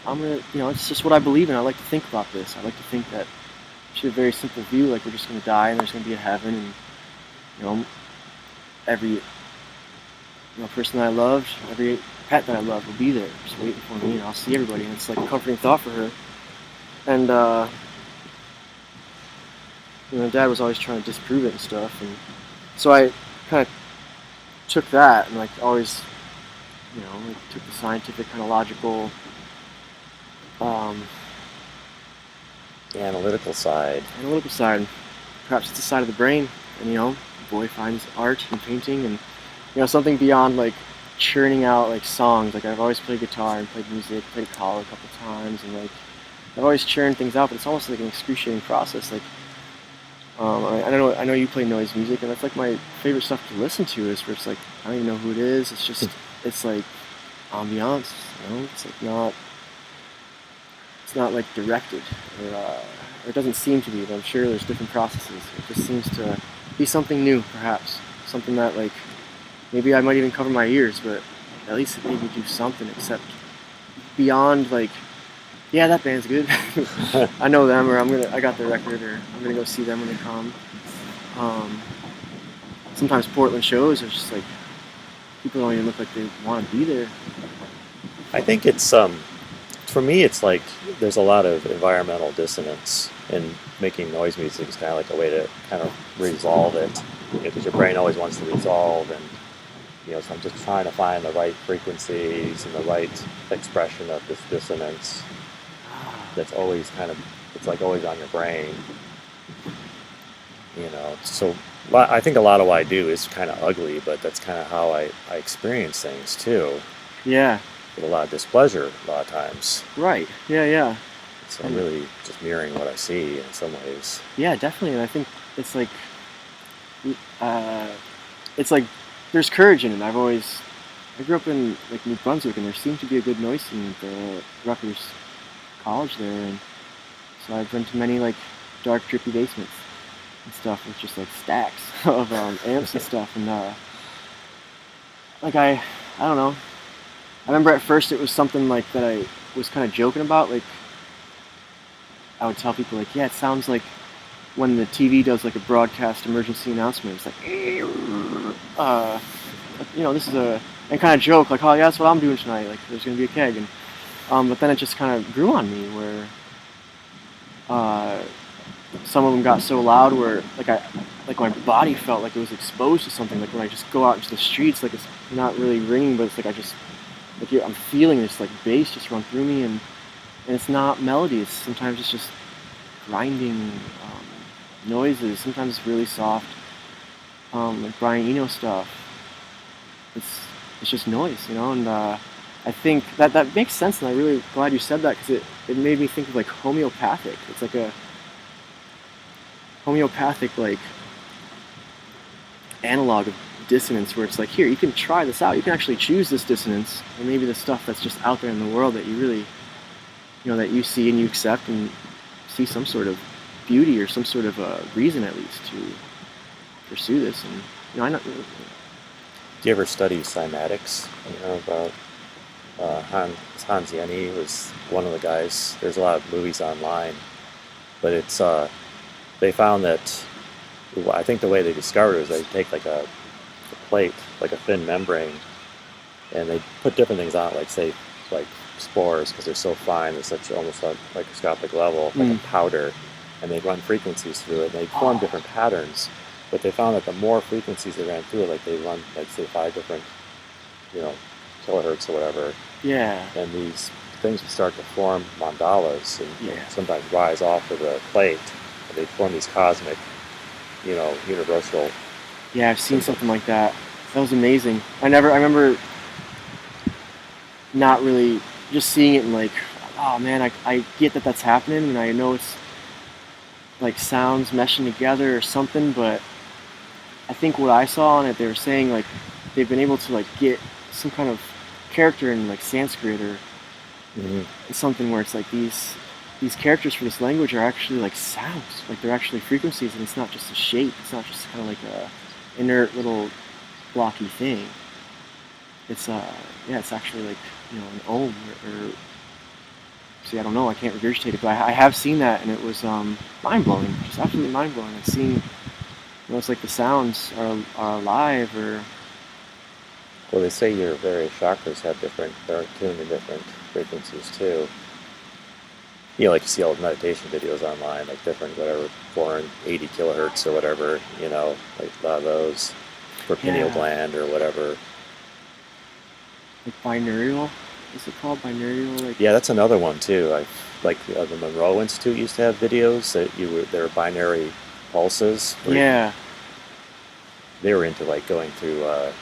I'm gonna, it's just what I believe in. I like to think about this. I like to think that she had a very simple view, like we're just gonna die and there's gonna be a heaven, and every person that I loved, every pet that I loved will be there, just waiting for me, and I'll see everybody. And it's like a comforting thought for her. And Dad was always trying to disprove it and stuff, and so I kind of took that and like always, like took the scientific kind of logical, The analytical side. Perhaps it's the side of the brain, and the boy finds art and painting and something beyond like churning out like songs. Like I've always played guitar and played music, played call a couple times, and like I've always churned things out, but it's almost like an excruciating process. Like I know you play noise music, and that's like my favorite stuff to listen to. Is where it's like I don't even know who it is. It's just it's like ambiance. It's not like directed, or it doesn't seem to be. But I'm sure there's different processes. It just seems to be something new, perhaps something that like maybe I might even cover my ears, but at least it made me do something except beyond like, yeah, that band's good. I know them, or I got their record, or I'm gonna go see them when they come. Sometimes Portland shows are just like people don't even look like they want to be there. I think it's for me it's like there's a lot of environmental dissonance in making noise music. It's kind of like a way to kind of resolve it, because your brain always wants to resolve, and so I'm just trying to find the right frequencies and the right expression of this dissonance that's always it's like always on your brain. So I think a lot of what I do is kind of ugly, but that's kind of how I experience things too, Yeah. with a lot of displeasure a lot of times. Right. Yeah. So I'm really just mirroring what I see in some ways. Yeah, definitely. And I think it's like, it's like there's courage in it. I grew up in like New Brunswick, and there seemed to be a good noise scene at the Rutgers College there, and so I've been to many like dark, drippy basements and stuff with just like stacks of amps and stuff, and like I don't know. I remember at first it was something like that I was kind of joking about. Like I would tell people like, yeah, it sounds like when the TV does like a broadcast emergency announcement. It's like, this is and kind of joke like, oh yeah, that's what I'm doing tonight. Like there's gonna be a keg, and but then it just kind of grew on me where some of them got so loud where like my body felt like it was exposed to something. Like when I just go out into the streets, like it's not really ringing, but it's like I'm feeling this like bass just run through me, and it's not melody. Sometimes it's just grinding noises. Sometimes it's really soft, like Brian Eno stuff. It's just noise, and I think that makes sense, and I'm really glad you said that, because it made me think of like homeopathic. It's like a homeopathic like analog of dissonance, where it's like, here, you can try this out. You can actually choose this dissonance, and maybe the stuff that's just out there in the world that you really, that you see and you accept and see some sort of beauty or some sort of reason at least to pursue this. And I know. Do you ever study cymatics? About Hans Jenny was one of the guys. There's a lot of movies online, but it's they found that, I think the way they discovered it was they take like a plate, like a thin membrane, and they put different things on it, like say like spores, because they're so fine, they're such almost a microscopic level, like a powder, and they run frequencies through it, and they form different patterns. But they found that the more frequencies they ran through it, like they run like say 5 different kilohertz or whatever, Yeah. and these things would start to form mandalas and Yeah. sometimes rise off of the plate, and they form these cosmic, universal Yeah, I've seen symbols. something like that. That was amazing. I remember not really just seeing it and like, oh man, I get that that's happening, and I know it's like sounds meshing together or something, but I think what I saw on it, they were saying like they've been able to like get some kind of character in like Sanskrit or Hmm. something where it's like these characters for this language are actually like sounds, like they're actually frequencies, and it's not just a shape. It's not just kind of like a inert little blocky thing. It's yeah, it's actually like an ohm or see, I don't know, I can't regurgitate it, but I have seen that, and it was mind blowing, just absolutely mind blowing. I've seen, it's like the sounds are alive or Well, they say your various chakras have they're tuned to different frequencies too. Like you see all the meditation videos online, like different, whatever, 480 kilohertz or whatever, like a lot of those for pineal yeah, gland or whatever. like binaural. Is it called binaural? Like Yeah, that's another one too. Like the Monroe Institute used to have videos that they were binary pulses where yeah, they were into like going through, what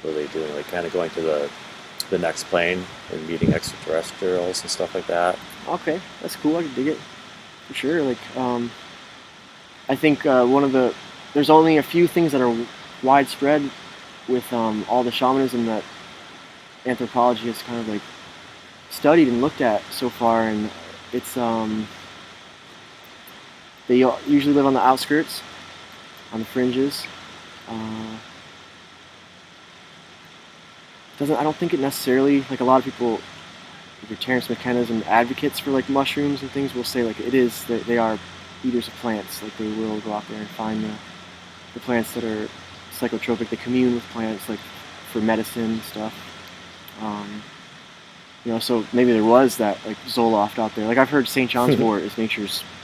are they doing? Like kind of going to the next plane and meeting extraterrestrials and stuff like that. okay, that's cool. I can dig it for sure. Like I think there's only a few things that are widespread with all the shamanism that anthropology has kind of like studied and looked at so far, and it's they usually live on the outskirts, on the fringes. Uh, doesn't I don't think it necessarily, like a lot of people, like Terrence McKenna's and advocates for like mushrooms and things will say like it is that they are eaters of plants, like they will go out there and find the plants that are psychotropic. They commune with plants like for medicine stuff. Um, so maybe there was that like Zoloft out there. Like I've heard St. John's wort is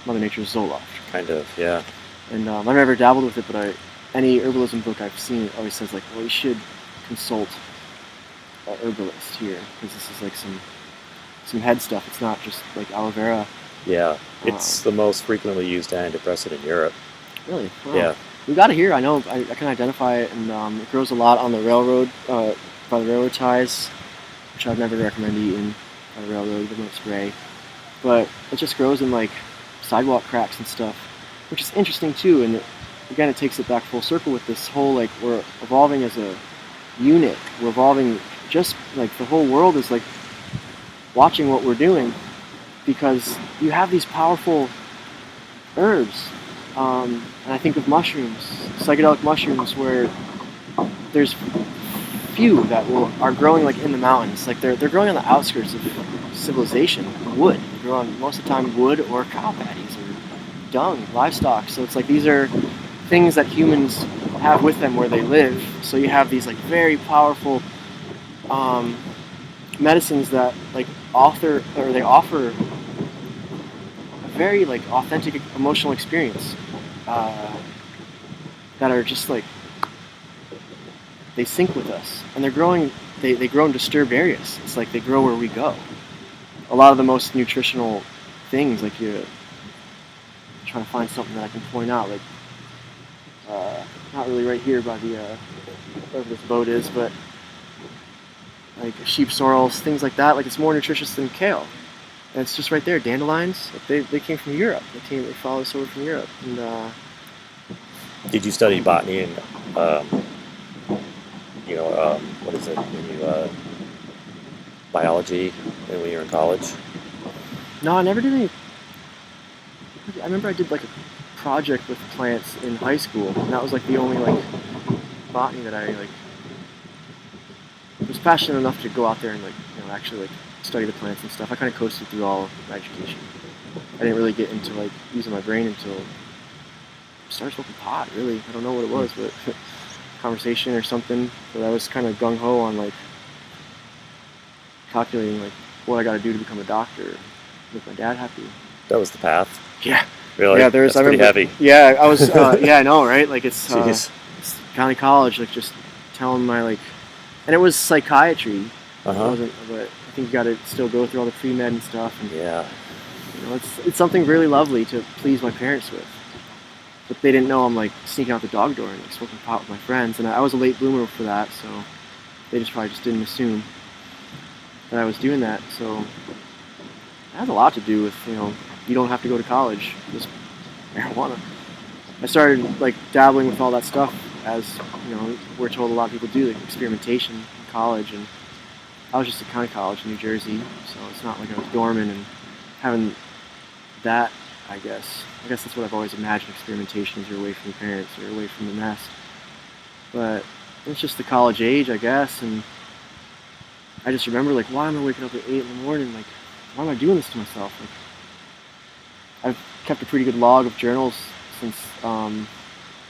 Mother Nature's Zoloft. Kind of, yeah. And I've never dabbled with it, but any herbalism book I've seen always says like, well, you should consult an herbalist here because this is like some head stuff. It's not just like aloe vera. Yeah, it's the most frequently used antidepressant in Europe. Really? Wow. Yeah. We got it here. I know. I can identify it, and it grows a lot on the railroad, by the railroad ties, which I'd never recommend eating by the railroad. They don't spray, but it just grows in like sidewalk cracks and stuff, which is interesting too. And again, it takes it back full circle with this whole like we're evolving as a unit. We're evolving, just like the whole world is like watching what we're doing because you have these powerful herbs. And I think of mushrooms, psychedelic mushrooms, where there's few that are growing like in the mountains. Like they're growing on the outskirts of civilization, wood. They grow on most of the time wood or cow patties or dung, livestock. So it's like these are things that humans have with them where they live. So you have these like very powerful medicines that like offer a very like authentic emotional experience that are just like they sync with us, and they're growing. They grow in disturbed areas. It's like they grow where we go. A lot of the most nutritional things, like you're trying to find something that I can point out, like not really right here by the wherever this boat is, but like sheep sorrels, things like that. Like it's more nutritious than kale. And it's just right there, dandelions. Like they came from Europe. They followed us over from Europe. And Did you study botany and what is it when you biology when you were in college? no, I never did any. I remember I did like a project with plants in high school, and that was like the only like botany that I like was passionate enough to go out there and like actually like study the plants and stuff. I kind of coasted through all of my education. I didn't really get into like using my brain until I started smoking pot. Really, I don't know what it was, but conversation or something. But I was kind of gung ho on like calculating like what I got to do to become a doctor, make my dad happy. That was the path. Yeah. Really? Yeah, That's pretty heavy. Yeah, I was. Yeah, I know, right? Like it's Jeez. county college. Like just telling my like And it was psychiatry. Uh It huh. wasn't, but I think you got to still go through all the pre-med and stuff. And Yeah. it's something really lovely to please my parents with. But they didn't know I'm like sneaking out the dog door and like smoking pot with my friends, and I was a late bloomer for that, so they just probably just didn't assume that I was doing that. So it has a lot to do with you don't have to go to college, just marijuana. I started like dabbling with all that stuff as we're told a lot of people do, like experimentation in college, and I was just at county college in New Jersey, so it's not like I was dormant and having that. I guess that's what I've always imagined. Experimentation is you're away from your parents, you're away from the nest. But it's just the college age, I guess, and I just remember like, why am I waking up at 8 in the morning? Like, why am I doing this to myself? Like, I've kept a pretty good log of journals since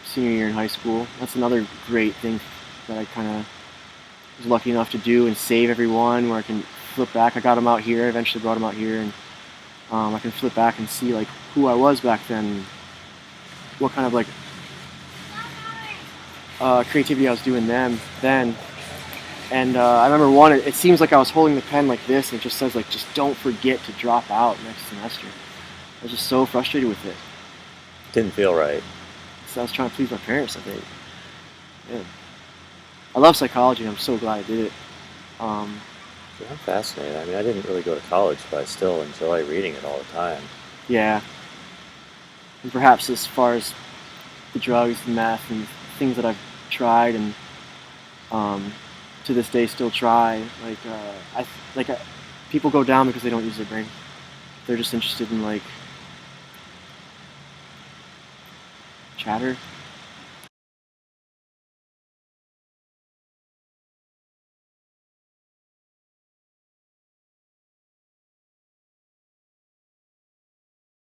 senior year in high school. That's another great thing that I kind of was lucky enough to do and save everyone, where I can flip back. I got them out here. I eventually brought them out here, and I can flip back and see like who I was back then, what kind of like creativity I was doing then. And I remember one. It seems like I was holding the pen like this, and it just says like, just don't forget to drop out next semester. I was just so frustrated with it. Didn't feel right. So I was trying to please my parents, I think. Yeah. I love psychology, and I'm so glad I did it. Um, Yeah, I'm fascinated. I mean, I didn't really go to college, but I still enjoy reading it all the time. yeah. And perhaps as far as the drugs, the meth, and things that I've tried, and um, to this day still try, like people go down because they don't use their brain. They're just interested in like chatter.